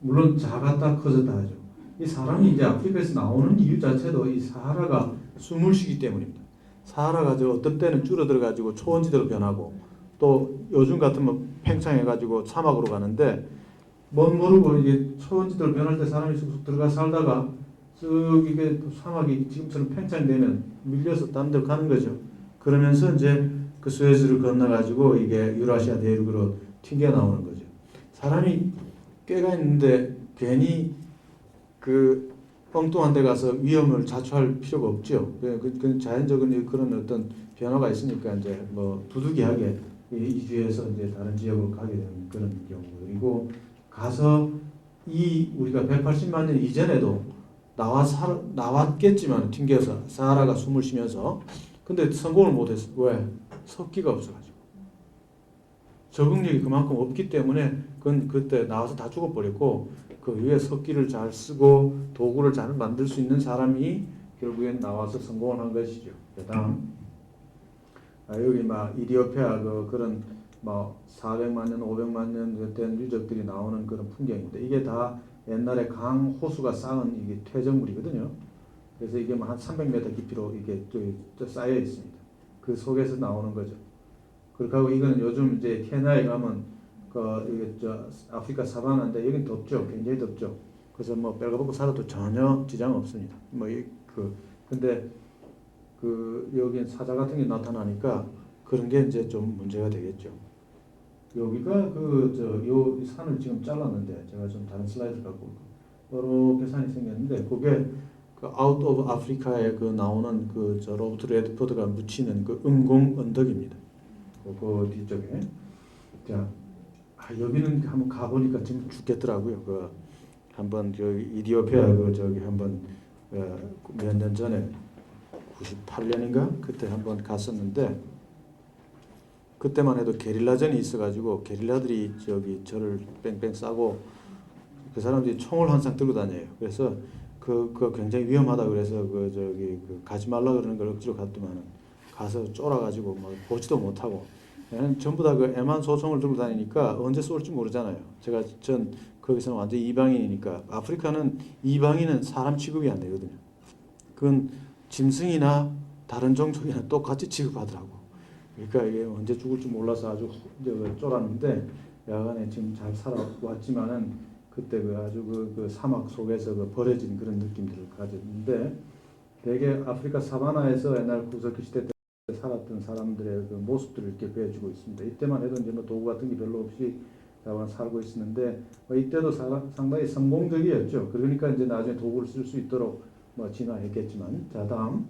[SPEAKER 2] 물론 작았다 커졌다 하죠. 이 사람이 이제 아프리카에서 나오는 이유 자체도 이 사하라가 숨을 쉬기 때문입니다. 사하라가 어떤 때는 줄어들어 가지고 초원지대로 변하고 또 요즘 같으면 팽창해 가지고 사막으로 가는데 뭔 모르고 이게 초원지대로 변할 때 사람이 쑥쑥 들어가 살다가 쓱 이게 사막이 지금처럼 팽창되면 밀려서 딴 데로 가는 거죠. 그러면서 이제 그 수에즈를 건너 가지고 이게 유라시아 대륙으로 튕겨 나오는 거죠. 사람이 꽤가 있는데 괜히 그 엉뚱한 데 가서 위험을 자초할 필요가 없죠. 그 자연적인 그런 어떤 변화가 있으니까 이제 뭐 두둑이하게 이주해서 이제 다른 지역으로 가게 되는 그런 경우이고 가서 이 우리가 180만 년 이전에도 나왔겠지만 튕겨서 사하라가 숨을 쉬면서 근데 성공을 못했어. 왜? 습기가 없어가지고 적응력이 그만큼 없기 때문에 그건 그때 나와서 다 죽어버렸고 그 위에 습기를 잘 쓰고 도구를 잘 만들 수 있는 사람이 결국엔 나와서 성공을 한 것이죠. 그다음 여기 막 이디오피아 그런 뭐 400만 년, 500만 년 된 유적들이 나오는 그런 풍경인데 이게 다 옛날에 강 호수가 쌓은 이게 퇴적물이거든요. 그래서 이게 뭐 한 300m 깊이로 이게 쌓여 있습니다. 그 속에서 나오는 거죠. 그렇게 하고 이거는 요즘 이제 케냐에 가면 이게 아프리카 사바나인데 여긴 덥죠. 굉장히 덥죠. 그래서 뭐 빨가벗고 살아도 전혀 지장 없습니다. 근데 여긴 사자 같은 게 나타나니까 그런 게 이제 좀 문제가 되겠죠. 여기가 요 산을 지금 잘랐는데 제가 좀 다른 슬라이드 갖고 이렇게 산이 생겼는데 그게 그 아웃 오브 아프리카에 나오는 로버트 레드포드가 묻히는 그 음공 언덕입니다. 그 뒤쪽에 자 여기는 한번 가보니까 지금 죽겠더라고요. 한번 이디오피아 한번 몇 년 전에 98년인가 그때 한번 갔었는데 그때만 해도 게릴라전이 있어가지고 게릴라들이 저를 뺑뺑 싸고 그 사람들이 총을 항상 들고 다녀요. 그래서 그 굉장히 위험하다 그래서 가지 말라 그러는 걸 억지로 갔더만은 가서 쫄아가지고 뭐 보지도 못하고 전부 다 M1 소총을 들고 다니니까 언제 쏠지 모르잖아요. 전 거기서는 완전 이방인이니까 아프리카는 이방인은 사람 취급이 안 되거든요. 그건 짐승이나 다른 종족이나 똑같이 취급하더라고. 그러니까 이게 언제 죽을지 몰라서 아주 쫄았는데 야간에 지금 잘 살아왔지만은 그때 아주 그 사막 속에서 버려진 그런 느낌들을 가졌는데 되게 아프리카 사바나에서 옛날 구석기 시대 때 살았던 사람들의 그 모습들을 이렇게 보여주고 있습니다. 이때만 해도 이제 도구 같은 게 별로 없이 살고 있었는데 이때도 상당히 성공적이었죠. 그러니까 이제 나중에 도구를 쓸 수 있도록 진화했겠지만 자 다음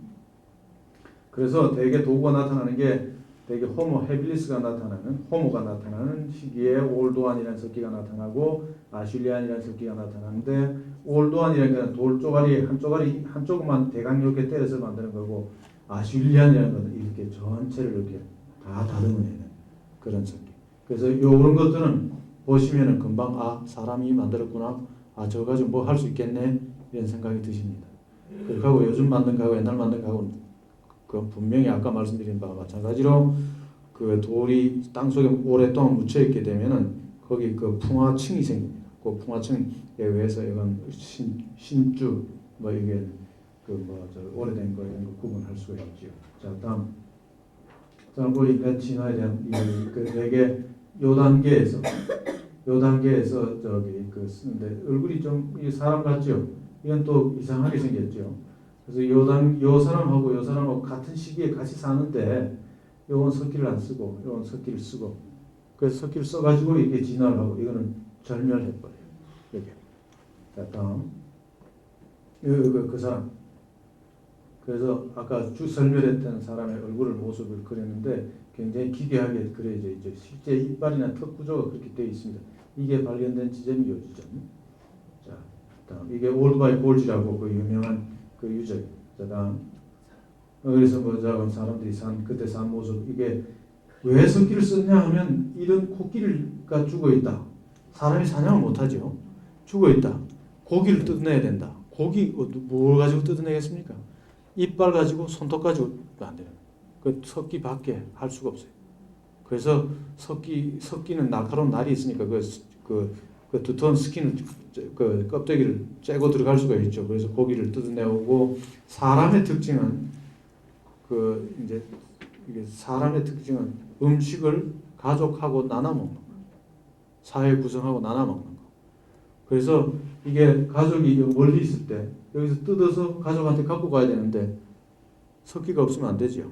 [SPEAKER 2] 그래서 대개 도구가 나타나는 게 대개 호모 헤빌리스가 나타나는 호모가 나타나는 시기에 올도안이라는 습기가 나타나고 아슐리안이라는 습기가 나타나는데 올도안이라는 건 돌 쪼가리 한쪽만 대강 이렇게 때려서 만드는 거고 아슐리안이라는 건 이렇게 전체를 이렇게 다 다듬어내는 그런 습기. 그래서 이런 것들은 보시면은 금방 사람이 만들었구나. 저거 가지고 뭐 할 수 있겠네 이런 생각이 드십니다. 그리고 요즘 만든 거하고 옛날 만든 거하고는 분명히 아까 말씀드린 바와 마찬가지로 돌이 땅 속에 오랫동안 묻혀 있게 되면은 거기 풍화층이 생깁니다. 그 풍화층에 의해서 이건 신주 이게 오래된 거 이런 거 구분할 수가 있죠. 자 다음 우리 진화에 대한 되게 요 단계에서 쓰는데 얼굴이 좀 사람 같죠. 이건 또 이상하게 생겼죠. 그래서 요 사람하고 같은 시기에 같이 사는데 요건 석기를 안 쓰고 요건 석기를 쓰고 그래서 석기를 써가지고 이게 진화를 하고 이거는 절멸해버려요. 이렇게. 자 다음 그 사람 그래서 아까 설멸했던 사람의 얼굴을 모습을 그렸는데 굉장히 기괴하게 그려져 있죠. 실제 이빨이나 턱 구조가 그렇게 되어 있습니다. 이게 발견된 지점이 요 지점. 자 다음 이게 올드바이 볼지라고 유명한 유적. 다음 그래서 뭐 자, 사람들이 그때 산 모습 이게 왜 석기를 썼냐 하면 이런 코끼리가 죽어 있다. 사람이 사냥을 못하죠. 죽어 있다. 고기를 뜯어내야 된다. 고기 뭘 가지고 뜯어내겠습니까? 이빨 가지고 손톱 가지고 안 돼요. 그 석기밖에 할 수가 없어요. 그래서 석기는 날카로운 날이 있으니까 그 두터운 스킨을 그 껍데기를 째고 들어갈 수가 있죠. 그래서 고기를 뜯어내오고 사람의 특징은 그 이제 이게 사람의 특징은 음식을 가족하고 나눠 먹는 거, 사회 구성하고 나눠 먹는 거. 그래서 이게 가족이 멀리 있을 때 여기서 뜯어서 가족한테 갖고 가야 되는데 석기가 없으면 안 되죠.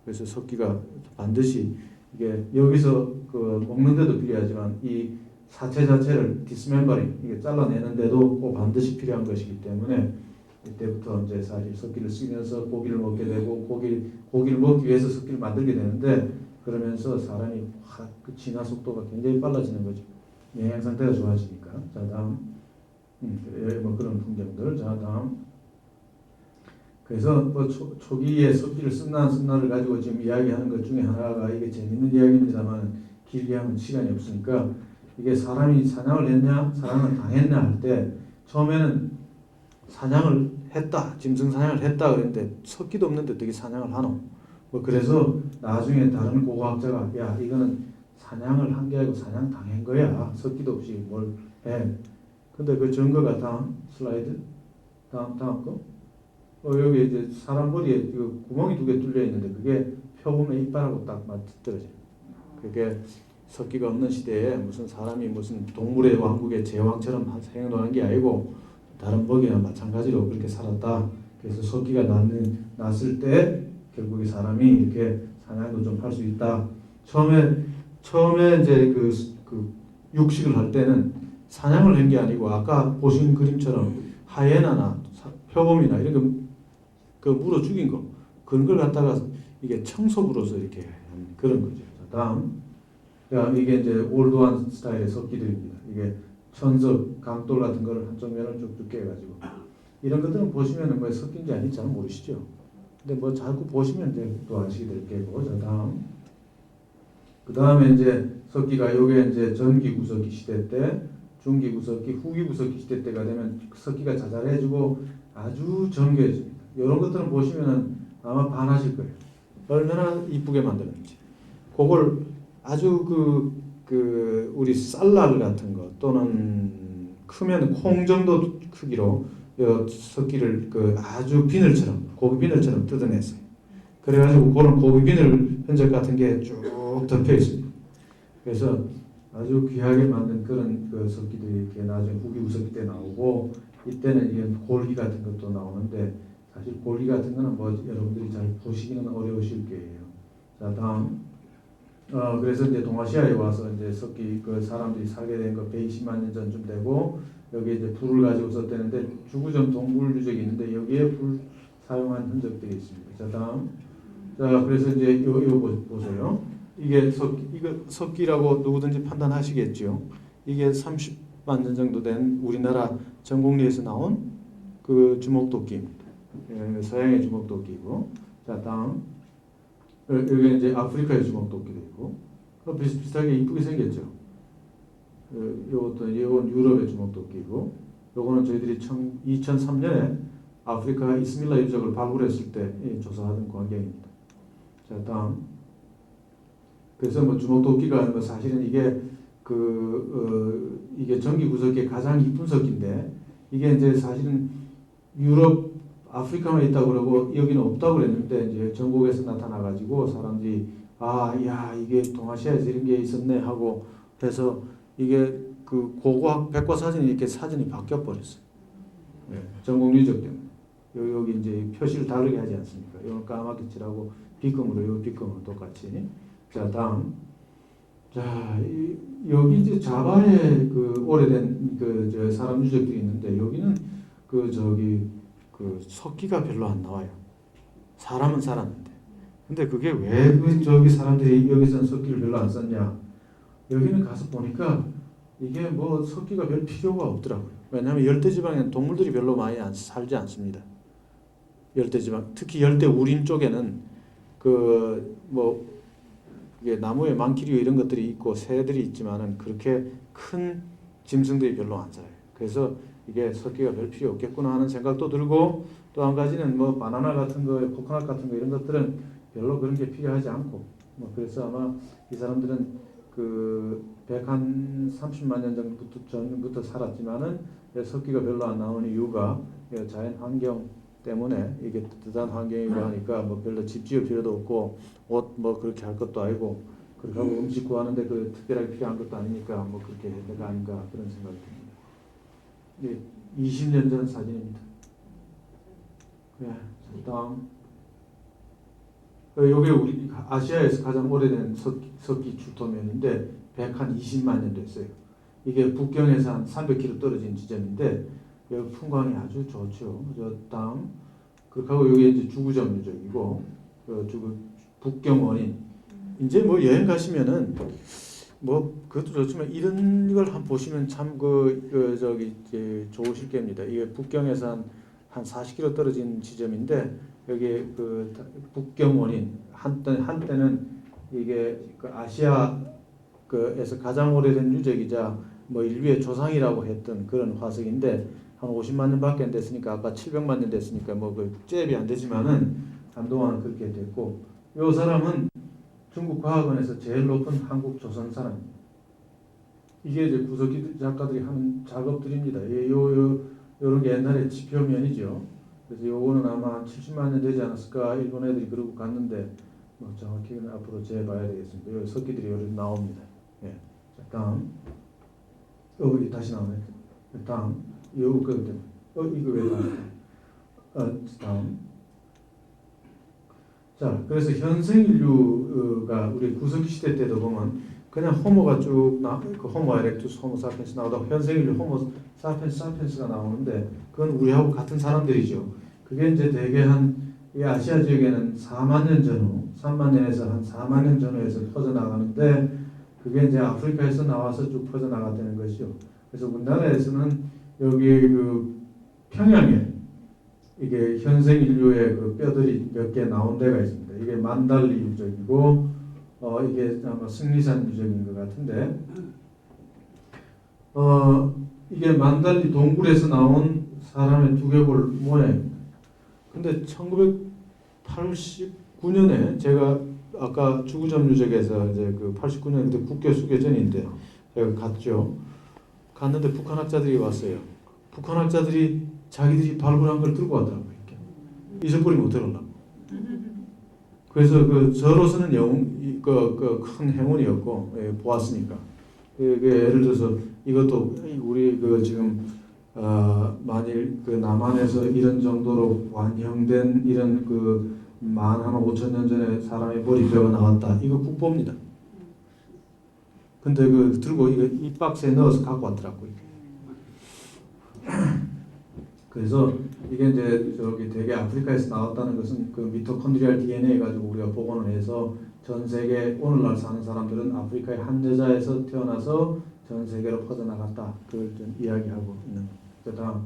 [SPEAKER 2] 그래서 석기가 반드시 이게 여기서 그 먹는데도 필요하지만 이 사체 자체를 디스멤버링 이게 잘라내는데도 꼭 반드시 필요한 것이기 때문에 이때부터 이제 사실 석기를 쓰면서 고기를 먹게 되고 고기를 먹기 위해서 석기를 만들게 되는데 그러면서 사람이 확 그 진화 속도가 굉장히 빨라지는 거죠. 영양 상태가 좋아지니까. 자 다음 뭐 그런 풍경들. 자 다음 그래서 뭐 초기에 석기를 쓴나 안 쓴나를 가지고 지금 이야기하는 것 중에 하나가 이게 재밌는 이야기입니다만 길게 하면 시간이 없으니까 이게 사람이 사냥을 했냐 사냥을 당했냐 할 때 처음에는 사냥을 했다 짐승 사냥을 했다 그랬는데 석기도 없는데 어떻게 사냥을 하노? 뭐 그래서 나중에 다른 고고학자가 야 이거는 사냥을 한 게 아니고 사냥 당한 거야 석기도 없이 뭘 해. 근데 그 증거가 다음 슬라이드 다음 거. 여기 이제 사람 머리에 그 구멍이 2개 뚫려 있는데 그게 표범의 이빨하고 딱 맞떨어져요. 그게 석기가 없는 시대에 무슨 사람이 무슨 동물의 왕국의 제왕처럼 행동하는 게 아니고 다른 먹이나 마찬가지로 그렇게 살았다. 그래서 석기가 났을 때 결국에 사람이 이렇게 사냥도 좀 할 수 있다. 처음에 이제 그 육식을 할 때는 사냥을 한 게 아니고 아까 보신 그림처럼 하이에나나 표범이나 이런 거 물어 죽인 거 그런 걸 갖다가 이게 청소부로서 이렇게 하는 그런 거죠. 자, 다음 이게 이제 올드한 스타일의 석기들입니다. 이게 천석, 강돌 같은 거를 한쪽 면을 쭉쭉 깨가지고 이런 것들은 보시면은 뭐 석기인지 아닌지 잘 모르시죠. 근데 뭐 자꾸 보시면 이제 또 아시게 될 게고. 자 다음 그 다음에 이제 석기가 요게 이제 전기구석기 시대 때, 중기구석기, 후기구석기 시대 때가 되면 석기가 자잘해지고 아주 정교해집니다. 이런 것들은 보시면은 아마 반하실 거예요. 얼마나 이쁘게 만들었는지. 그걸 아주 우리 쌀날 같은 거 또는 크면 콩 정도 크기로 석기를 아주 비늘처럼 고기 비늘처럼 뜯어냈어요. 그래가지고 그런 고기 비늘 흔적 같은 게 쭉 덮여 있습니다. 그래서 아주 귀하게 만든 그런 석기들이 이렇게 나중에 후기 우석기 때 나오고 이때는 이게 골기 같은 것도 나오는데 사실 골기 같은 거는 뭐 여러분들이 잘 보시기는 어려우실 거예요. 자 다음 그래서 이제 동아시아에 와서 이제 석기 사람들이 살게 된 거 120만 년 전쯤 되고 여기 이제 불을 가지고 썼다는데 주구전 동굴 유적이 있는데 여기에 불 사용한 흔적들이 있습니다. 자 다음 그래서 이제 요 보세요. 이게 석기라고 누구든지 판단하시겠죠. 이게 30만 년 정도 된 우리나라 전곡리에서 나온 그 주먹도끼입니다. 서양의 주먹도끼고. 자 다음 여기 이제 아프리카의 주먹도끼도 있고 비슷하게 이쁘게 생겼죠. 이건 유럽의 주먹도끼고 요거는 저희들이 2003년에 아프리카 이스밀라 유적을 발굴했을 때 조사하던 광경입니다. 자 다음 그래서 뭐 주먹도끼가 뭐 사실은 이게 이게 전기구석기의 가장 이쁜 석기인데 이게 이제 사실은 유럽 아프리카만 있다고 그러고 여기는 없다고 그랬는데 이제 전국에서 나타나가지고 사람들이 야 이게 동아시아에서 이런 게 있었네 하고 해서 이게 그 고고학 백과사전이 이렇게 사전이 바뀌어 버렸어요. 전국 유적 때문에 여기 이제 표시를 다르게 하지 않습니까? 이건 까맣게 칠하고 비금으로 이 비금으로 똑같이. 자 다음 여기 이제 자바의 오래된 저 사람 유적들이 있는데 여기는 석기가 별로 안 나와요. 사람은 살았는데. 근데 그게 왜 저기 사람들이 여기서는 석기를 별로 안 썼냐? 여기는 가서 보니까 이게 뭐 석기가 별 필요가 없더라고요. 왜냐하면 열대지방에는 동물들이 별로 많이 살지 않습니다. 열대지방, 특히 열대 우림 쪽에는 그 뭐 이게 나무에 망키류 이런 것들이 있고 새들이 있지만은 그렇게 큰 짐승들이 별로 안 살아요. 그래서 이게 섞기가 별 필요 없겠구나 하는 생각도 들고, 또 한 가지는 뭐 바나나 같은 거, 코코넛 같은 거 이런 것들은 별로 그런 게 필요하지 않고, 뭐 그래서 아마 이 사람들은 그 130만 년 전부터 살았지만은 섞기가 별로 안 나오는 이유가 자연 환경 때문에, 이게 뜨뜻한 환경이고 하니까 뭐 별로 집 지을 필요도 없고 옷 뭐 그렇게 할 것도 아니고, 그렇게 하고 음식 구하는데 그 특별하게 필요한 것도 아니니까 뭐 그렇게 해가 아닌가 그런 생각이 듭니다. 20년 전 사진입니다. 다음. 여기 우리 아시아에서 가장 오래된 석기 출토면인데 120만 년 됐어요. 이게 북경에서 한 300km 떨어진 지점인데 여기 풍광이 아주 좋죠. 저 땅. 그렇게 하고 여기 이제 주구점 유적이고, 북경 원인. 이제 뭐 여행 가시면은 뭐 그것도 좋지만 이런 걸 한번 보시면 참 좋으실 겁니다. 이게 북경에서 한 40km 떨어진 지점인데 여기 그 북경 원인, 한때는 이게 그 아시아 그에서 가장 오래된 유적이자 뭐 인류의 조상이라고 했던 그런 화석인데 한 50만 년밖에 안 됐으니까, 아까 700만 년 됐으니까 뭐 그 잽이 안 되지만은 한동안 그렇게 됐고, 이 사람은 중국 과학원에서 제일 높은 한국 조선 사람입니다. 이게 이제 구석기 작가들이 하는 작업들입니다. 요런 게 옛날에 지표면이죠. 그래서 요거는 아마 한 70만 년 되지 않았을까, 일본 애들이 그러고 갔는데 뭐 정확히는 앞으로 재봐야 되겠습니다. 요 석기들이 여기 나옵니다. 예. 자, 다음. 다시 나오네. 다음. 이거 왜 나왔어? 다음. 자, 그래서 현생 인류가 우리 구석기 시대 때도 보면 그냥 호모가 쭉 그 호모 에렉투스, 호모 사피엔스 나오다가 현생 인류 호모 사피엔스가 나오는데 그건 우리하고 같은 사람들이죠. 그게 이제 대개 이 아시아 지역에는 4만 년 전후, 3만 년에서 한 4만 년 전후에서 퍼져나가는데, 그게 이제 아프리카에서 나와서 쭉 퍼져나갔다는 것이죠. 그래서 우리나라에서는 여기 그 평양에 이게 현생 인류의 그 뼈들이 몇 개 나온 데가 있습니다. 이게 만달리 유적이고, 이게 아마 승리산 유적인 것 같은데, 이게 만달리 동굴에서 나온 사람의 두개골 모양입니다. 근데 1989년에 제가 아까 주구점 유적에서 이제 그 89년인데 국교 수교전인데 제가 갔는데 북한 학자들이 왔어요. 북한 학자들이 자기들이 발굴한 걸 들고 왔더라고요. 이렇게 잊어버리면 어떡하려고. 그래서 저로서는 큰 행운이었고, 보았으니까. 예를 들어서 이것도 우리 지금 만일 남한에서 이런 정도로 완형된 이런 한 5천 년 전에 사람의 머리뼈가 나왔다. 이거 국보입니다. 근데 들고 이 박스에 넣어서 갖고 왔더라고요. 그래서 이게 이제 되게 아프리카에서 나왔다는 것은 그 미토콘드리알 DNA 가지고 우리가 복원을 해서 전 세계 오늘날 사는 사람들은 아프리카의 한 여자에서 태어나서 전 세계로 퍼져나갔다. 그걸 좀 이야기하고 있는 거다.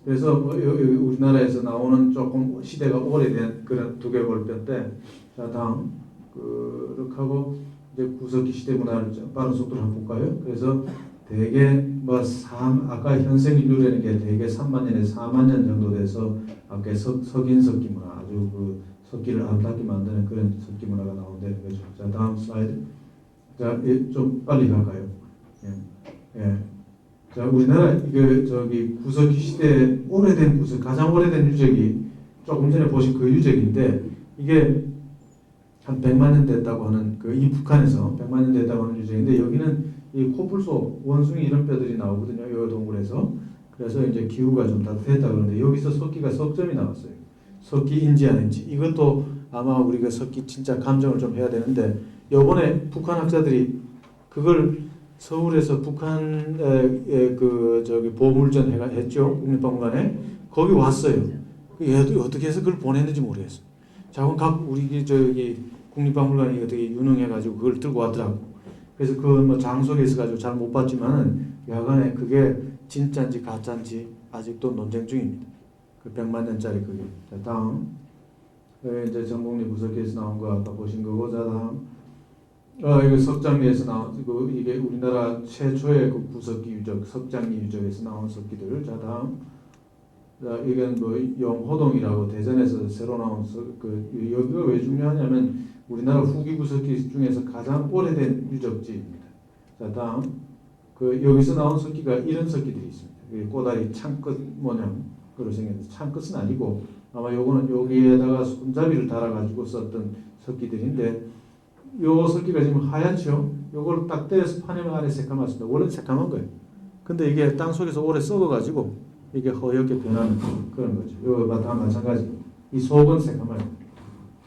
[SPEAKER 2] 그래서 우리나라에서 나오는 조금 시대가 오래된 그런 두개골뼈인데, 자 다음 그렇게 하고 이제 구석기 시대 문화를 빠른 속도로 한번 볼까요? 그래서 대개 아까 현생 인류라는 게 대개 3만 년에서 4만 년 정도 돼서 아까 석인 석기 문화, 아주 석기를 아름답게 만드는 그런 석기 문화가 나온다는 거죠. 자 다음 슬라이드. 자 좀 빨리 갈까요? 예. 자 우리나라 구석기 시대 가장 오래된 유적이 조금 전에 보신 그 유적인데, 이게 한 100만 년 됐다고 하는 이 북한에서 100만 년 됐다고 하는 유적인데, 여기는 이 코뿔소, 원숭이 이런 뼈들이 나오거든요. 이 동굴에서. 그래서 이제 기후가 좀 따뜻했다 그러는데 여기서 석기가 석점이 나왔어요. 석기인지 아닌지. 이것도 아마 우리가 석기 진짜 감정을 좀 해야 되는데, 요번에 북한 학자들이 그걸 서울에서 북한의 보물전 했죠. 국립박물관에. 거기 왔어요. 얘도 어떻게 해서 그걸 보냈는지 모르겠어요. 자, 그럼 우리 국립박물관이 어떻게 유능해가지고 그걸 들고 왔더라고. 그래서 장속에 있어가지고 잘 못 봤지만은 야간에 그게 진짜인지 가짜인지 아직도 논쟁 중입니다. 그 100만 년짜리 그게. 자, 다음. 이제 전곡리 구석기에서 나온 거 아까 보신 거고. 자, 다음. 이거 석장리에서 나온, 이게 우리나라 최초의 그 구석기 유적, 석장리 유적에서 나온 석기들. 자, 다음. 자, 이건 뭐 영호동이라고 대전에서 새로 나온 여기가 왜 중요하냐면 우리나라 후기 구석기 중에서 가장 오래된 유적지입니다. 자, 다음. 여기서 나온 석기가 이런 석기들이 있습니다. 꼬다리 창끝 모양으로 생겼는데 창끝은 아니고 아마 요거는 여기에다가 손잡이를 달아가지고 썼던 석기들인데 요 석기가 지금 하얗죠? 요걸 딱 떼서 파내면 안에 새까맣습니다. 원래는 새까만 거예요. 근데 이게 땅 속에서 오래 썩어가지고 이게 허옇게 변하는 그런 거죠. 요 바탕 마찬가지. 이 속은 새까마요.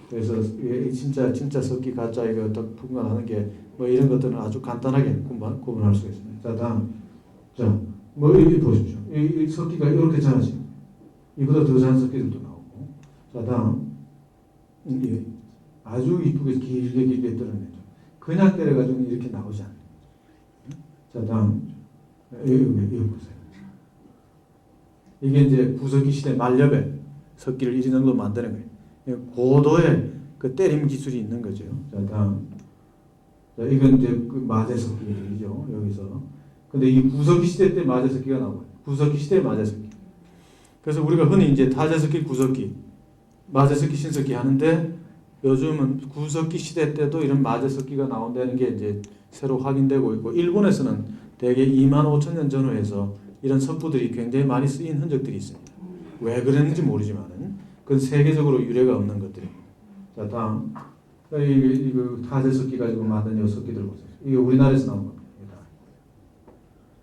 [SPEAKER 2] 그래서 이게 진짜 석기 가짜 이거 어떻게 분간하는 게 뭐 이런 것들은 아주 간단하게 구분할 수 있습니다. 자, 다음. 자, 뭐 여기 보십시오. 이 석기가 이렇게 자라지. 이보다 더 자란 석기들도 나오고. 자, 다음. 아주 이쁘게 길게 떨어내죠. 그냥 때려가지고 이렇게 나오지 않아요. 자, 다음. 여기 보세요. 이게 이제 구석기 시대 말엽에 석기를 이 정도 만드는 거예요. 고도의 그 때림 기술이 있는 거죠. 자, 다음. 자, 이건 이제 그 마제석기죠. 여기서. 근데 이 구석기 시대 때 마제석기가 나와요. 구석기 시대 마제석기. 그래서 우리가 흔히 이제 타제석기, 구석기, 마제석기, 신석기 하는데 요즘은 구석기 시대 때도 이런 마제석기가 나온다는 게 이제 새로 확인되고 있고 일본에서는 대개 25,000년 전후에서 이런 석부들이 굉장히 많이 쓰인 흔적들이 있습니다. 왜 그랬는지 모르지만은 그건 세계적으로 유례가 없는 것들입니다. 자, 다음. 이거 타제석기 가지고 만든 이 석기들 보세요. 이게 우리나라에서 나온 겁니다.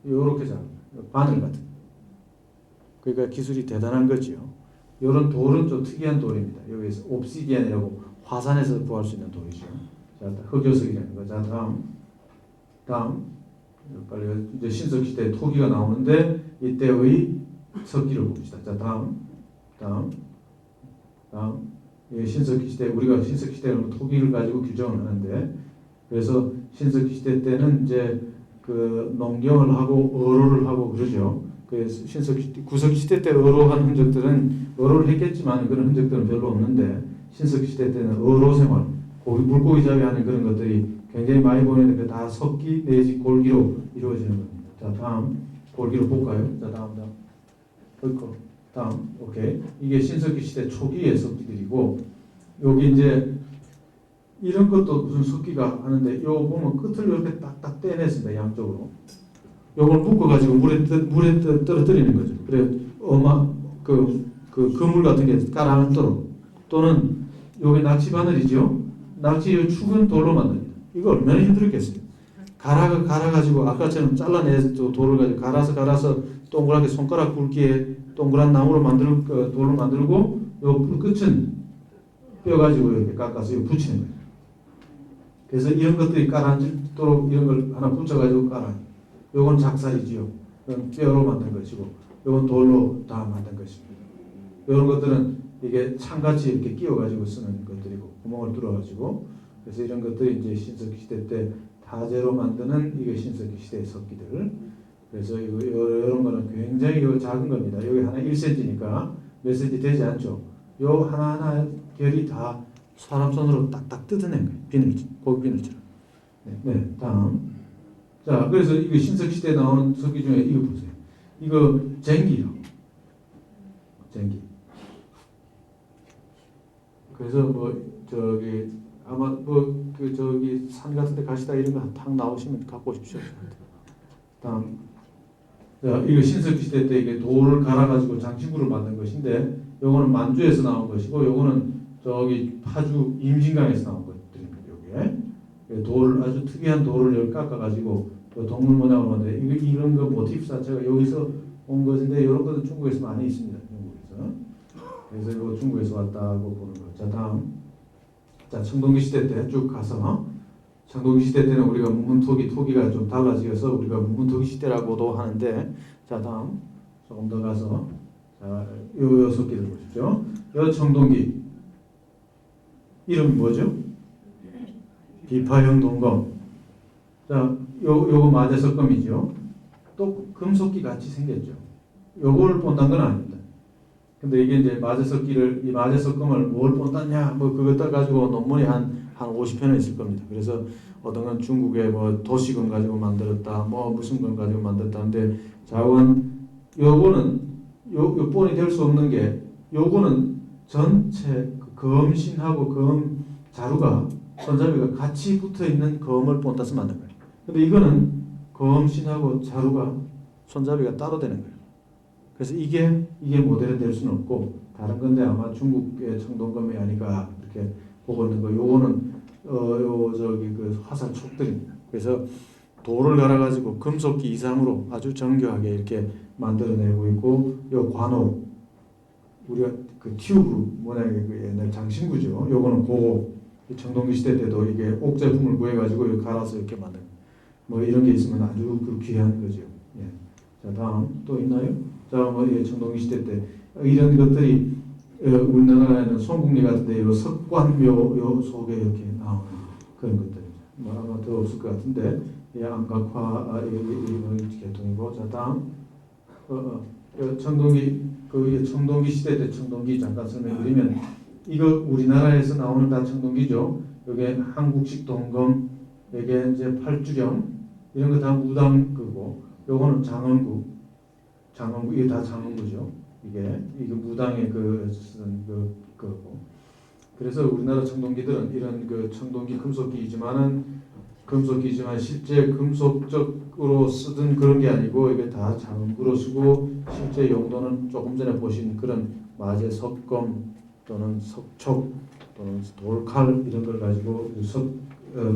[SPEAKER 2] 이렇게 작은 바늘 같은. 그러니까 기술이 대단한 거지요. 이런 돌은 좀 특이한 돌입니다. 여기서 옵시디안이라고 화산에서 구할 수 있는 돌이죠. 자, 흑요석이라는 거. 자, 다음. 빨리 이제 신석 시대 토기가 나오는데 이때의 석기를 봅시다. 자, 다음. 신석기 시대 우리가 신석기 시대는 토기를 가지고 규정을 하는데 그래서 신석기 시대 때는 이제 그 농경을 하고 어로를 하고 그러죠. 그래서 구석기 시대 때 어로한 흔적들은 어로를 했겠지만 그런 흔적들은 별로 없는데 신석기 시대 때는 어로 생활, 물고기 잡이하는 그런 것들이 굉장히 많이 보이는데 그 다 석기 내지 골기로 이루어지는 겁니다. 자, 다음 골기로 볼까요? 자, 다음. 다음. 오케이. 이게 신석기 시대 초기의 석기들이고 여기 이제 이런 것도 무슨 석기가 하는데 요 보면 끝을 이렇게 딱딱 떼냈습니다. 양쪽으로. 요걸 묶어가지고 물에 떨어뜨리는 거죠. 그래 그물 같은 게 깔아앉도록 또는 요게 낙지 바늘이죠. 낙지 축은 돌로 만듭니다. 이거 얼마나 힘들었겠어요. 갈아가지고 아까처럼 잘라내서 돌을 가지고 갈아서 동그랗게 손가락 굵기에 동그란 나무로 돌로 만들고 요 끝은 뼈 가지고 이렇게 깎아서 붙이는 거예요. 그래서 이런 것들이 깔아앉도록 이런 걸 하나 붙여가지고 깔아요. 요건 작살이지요. 이건 뼈로 만든 것이고 요건 돌로 다 만든 것입니다. 이런 것들은 이게 창같이 이렇게 끼워가지고 쓰는 것들이고 구멍을 뚫어가지고 그래서 이런 것들이 이제 신석기 시대 때 타제로 만드는 이게 신석기 시대의 석기들. 그래서 이런 거는 굉장히 작은 겁니다. 여기 하나 1cm니까 몇 cm 되지 않죠. 요 하나하나 결이 다 사람 손으로 딱딱 뜯어낸 거예요. 고기 비늘처럼. 네, 다음. 자, 그래서 이거 신석기 시대에 나오는 석기 중에 이거 보세요. 이거 쟁기라고. 쟁기. 그래서 아마 산 같은 데 가시다 이런 거 탁 나오시면 갖고 오십시오. 다음. 자, 이거 신석기 시대 때 이게 돌을 갈아가지고 장신구를 만든 것인데 요거는 만주에서 나온 것이고 요거는 저기 파주 임진강에서 나온 것들입니다. 요게 돌을 아주 특이한 돌을 여기 깎아가지고 동물 모양을 만든 이런 거 모티프 자체가 여기서 온 것인데 이런 것은 중국에서 많이 있습니다. 중국에서. 그래서 이거 중국에서 왔다고 보는 거. 자, 다음. 자, 청동기 시대 때 쭉 가서 청동기 시대 때는 우리가 토기가 좀 달라지어서 우리가 문문토기 시대라고도 하는데 자, 다음 조금 더 가서 자, 요 석기를 보십시오. 요 청동기 이름이 뭐죠? 비파형 동검. 자, 요거 마제석검이죠. 또 금속기 같이 생겼죠. 요거를 본다는 건 아닙니다. 근데 이게 이제 이 마제석금을 뭘 본땄냐, 뭐 그것 가지고 논문이 한 50편은 있을 겁니다. 그래서 어떤 건 중국의 뭐 도시금 가지고 만들었다, 뭐 무슨 금 가지고 만들었다는데 요거는 요번이 될 수 없는 게 요거는 전체 검신하고 검 자루가 손잡이가 같이 붙어 있는 검을 본따서 만든 거예요. 근데 이거는 검신하고 자루가 손잡이가 따로 되는 거예요. 그래서 이게 모델이 될 수는 없고 다른 건데 아마 중국의 청동검이 아니가 이렇게 보고 있는 거. 요거는 그 화살 촉들입니다. 그래서 돌을 갈아가지고 금속기 이상으로 아주 정교하게 이렇게 만들어내고 있고, 요 관호 우리가 그 튜브 모양의 그 옛날 장신구죠. 요거는 고고 청동기 시대 때도 이게 옥 제품을 구해가지고 이렇게 갈아서 이렇게 만든 뭐 이런 게 있으면 아주 그 귀한 거죠. 예. 자 다음 또 있나요? 자 뭐 청동기 시대 때 이런 것들이 우리나라에는 송국리 같은데 요 석관묘 요 속에 이렇게 나오는 그런 것들이죠. 뭐 아마 더 없을 것 같은데 안각화 이런 계통이고. 자 다음 청동기 청동기 시대 때 청동기 잠깐 설명드리면 이거 우리나라에서 나오는 다 청동기죠. 여기 한국식 동검, 여기 이제 팔주령 이런 거 다 무당 그거. 요거는 장원구 이게 다 장원구죠. 이게 무당의 그거고. 그래서 우리나라 청동기들은 이런 그 청동기 금속기지만 실제 금속적으로 쓰던 그런 게 아니고 이게 다 장원구로 쓰고 실제 용도는 조금 전에 보신 그런 마제 석검 또는 석촉 또는 돌칼 이런 걸 가지고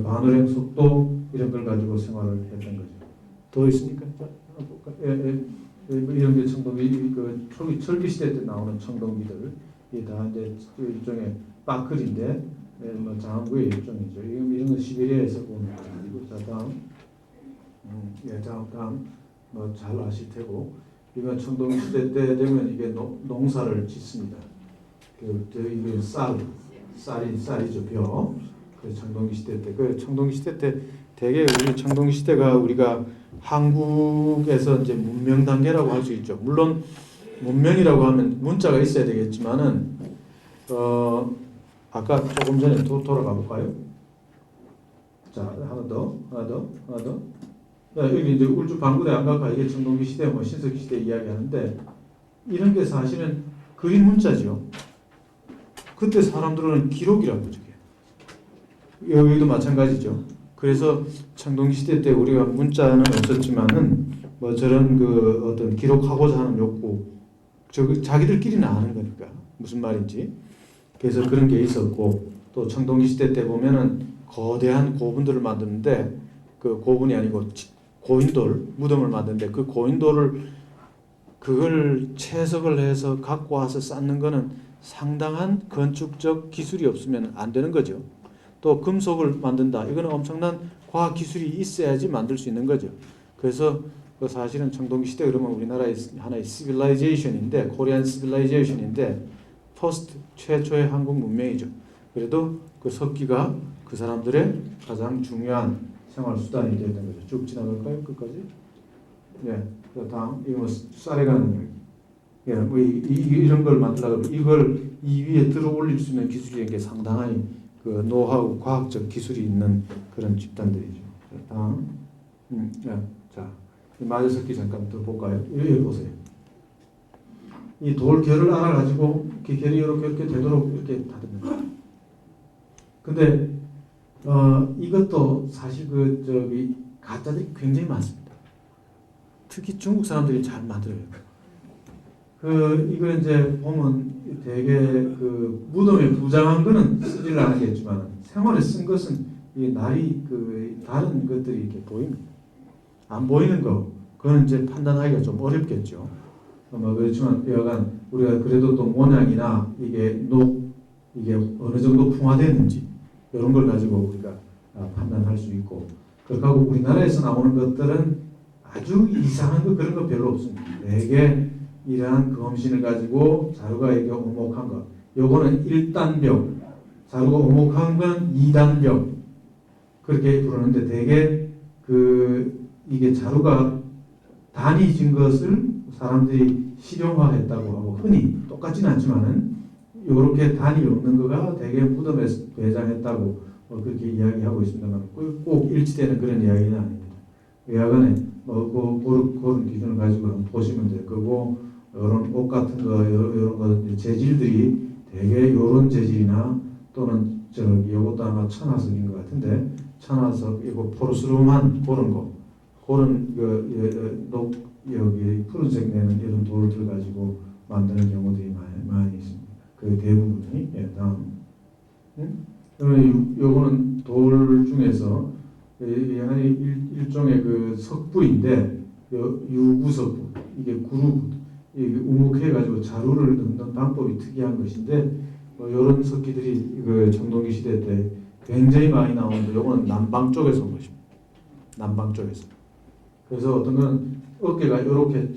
[SPEAKER 2] 반월행 속도 이런 걸 가지고 생활을 했던 거죠. 더 있습니까? 자, 이런 게 청동기 초기 철기 시대 때 나오는 청동기들 이게 다 이제 일종의 빠클인데 뭐 장구의 일종이죠. 이런 건 시베리아에서 온 거고. 자 다음 뭐 잘 아실 테고 이건 청동기 시대 때 되면 이게 농사를 짓습니다. 이게 쌀이죠. 벼. 그 청동기 시대 때 청동기 시대 때 대개 우리 청동기 시대가 우리가 한국에서 이제 문명 단계라고 할 수 있죠. 물론 문명이라고 하면 문자가 있어야 되겠지만은 아까 조금 전에 돌아가 볼까요? 자 하나 더. 여기 이제 울주 방구대 안각화 이게 청동기 시대 뭐 신석기 시대 이야기하는데 이런 게 사실은 그림 문자죠. 그때 사람들은 기록이라고 저게. 여기도 마찬가지죠. 그래서 청동기 시대 때 우리가 문자는 없었지만은 뭐 저런 그 어떤 기록하고자 하는 욕구, 자기들끼리는 아는 거니까 무슨 말인지. 그래서 그런 게 있었고 또 청동기 시대 때 보면은 거대한 고분들을 만드는데 그 고분이 아니고 고인돌 무덤을 만드는데 그 고인돌을 그걸 채석을 해서 갖고 와서 쌓는 거는 상당한 건축적 기술이 없으면 안 되는 거죠. 또 금속을 만든다. 이거는 엄청난 과학 기술이 있어야지 만들 수 있는 거죠. 그래서 그 사실은 청동기 시대 그러면 우리나라의 하나의 시빌라이제이션인데 코리안 시빌라이제이션인데 퍼스트 최초의 한국 문명이죠. 그래도 그 석기가 그 사람들의 가장 중요한 생활 수단이 되었던 거죠. 쭉 지나갈까요? 끝까지? 네. 그 다음 이거 뭐 쌀에 가는 예, 뭐 이런 걸 만들려고 이걸 이 위에 들어 올릴 수 있는 기술이 게 상당히 그 노하우, 과학적 기술이 있는 그런 집단들이죠. 다음, 자, 마제석기 잠깐 더 볼까요? 여기 보세요. 이 돌 결을 알아가지고 이렇게 결이 이렇게 되도록 이렇게 다듬는 거예요. 근데 이것도 사실 가짜들이 굉장히 많습니다. 특히 중국 사람들이 잘 만들어요. 이거 이제 보면 되게 무덤에 부장한 거는 쓰질 않겠지만 생활에 쓴 것은 이 날이 다른 것들이 이렇게 보입니다. 안 보이는 거 그거는 이제 판단하기가 좀 어렵겠죠. 뭐 그렇지만 여간 우리가 그래도 또 모양이나 이게 어느 정도 풍화됐는지 이런 걸 가지고 우리가 판단할 수 있고 그렇고 우리나라에서 나오는 것들은 아주 이상한 거 그런 거 별로 없습니다. 되게 이러한 검신을 가지고 자루가 이게 오목한 거. 요거는 1단병, 자루가 오목한 건 2단병. 그렇게 부르는데 되게 이게 자루가 단이 진 것을 사람들이 실용화했다고 하고 흔히 똑같지는 않지만은 이렇게 단이 없는 거가 대개 무덤에 배장했다고 그렇게 이야기하고 있습니다만 꼭 일치되는 그런 이야기는 아닙니다. 여하간에 그런 기준을 가지고 한번 보시면 될 거고 이런 옷 같은 거 이런 거 재질들이 대개 이런 재질이나 또는 이것도 아마 천화석인 것 같은데 천화석 이거 포르스름한 그런 여기 푸른색 내는 이런 돌들 가지고 만드는 경우들이 많이 있습니다. 그 대부분이 다음. 요거는 돌 중에서 일종의 그 석부인데 유구석부 이게 구루 이게 우묵해가지고 자루를 넣는 방법이 특이한 것인데 이런 석기들이 그 청동기 시대 때 굉장히 많이 나오는데 요거는 남방 쪽에서 온 것입니다. 남방 쪽에서. 그래서 어떤 건 어깨가 이렇게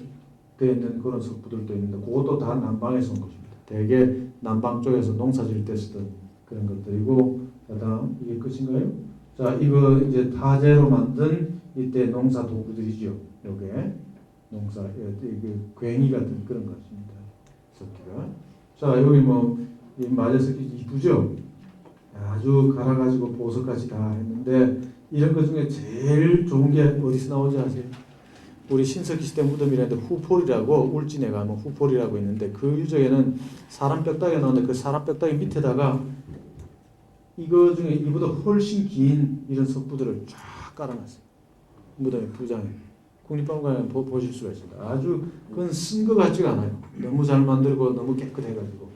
[SPEAKER 2] 되어 있는 그런 석부들도 있는데 그것도 다 남방에서 온 것입니다. 대개 남방 쪽에서 농사질 때 쓰던 그런 것들이고 그다음 이게 끝인가요? 자 이거 이제 타재로 만든 이때 농사 도구들이죠. 요게 농사 이게 괭이 같은 그런 것입니다. 석기가. 자 여기 이 마제석기 이쁘죠? 아주 갈아가지고 보석같이 다 했는데 이런 것 중에 제일 좋은 게 어디서 나오지 아세요? 우리 신석기 시대 무덤이라는데 후폴이라고 울진에 가면 후폴이라고 있는데 그 유적에는 사람 뼈다귀가 나오는데 그 사람 뼈다귀 밑에다가 이거 중에 이보다 훨씬 긴 이런 석부들을 쫙 깔아놨어요. 무덤에 부장에 국립박물관에 보실 수가 있습니다. 아주 그건 쓴 것 같지가 않아요. 너무 잘 만들고 너무 깨끗해가지고.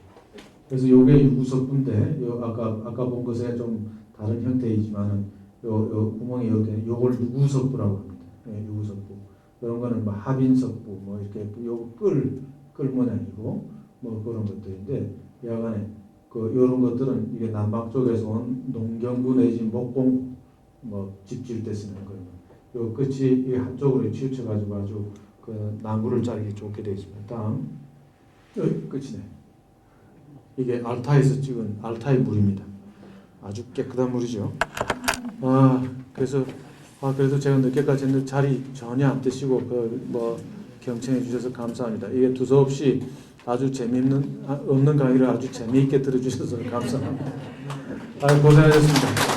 [SPEAKER 2] 그래서 요게 유구석부인데 요 아까 본 것에 좀 다른 형태이지만은 요 구멍이 이렇게 요걸 유구석부라고 합니다. 네, 유구석부. 이런 거는 하빈석부 이렇게 요 끌 모양이고 그런 것들인데 여하간에 요런 것들은 이게 남방 쪽에서 온 농경구 내지 목공 집 지을 때 쓰는 거예요. 요 끝이 이 한쪽으로 치우쳐 가지고 아주 그 나무를 자르기 좋게 되어 있습니다. 다음 여기 끝이네. 이게 알타이에서 찍은 알타이 물입니다. 아주 깨끗한 물이죠. 그래도 제가 늦게까지 했는데 자리 전혀 안 뜨시고 경청해 주셔서 감사합니다. 이게 두서없이 아주 재미있는 없는 강의를 아주 재미있게 들어주셔서 감사합니다. 고생하셨습니다.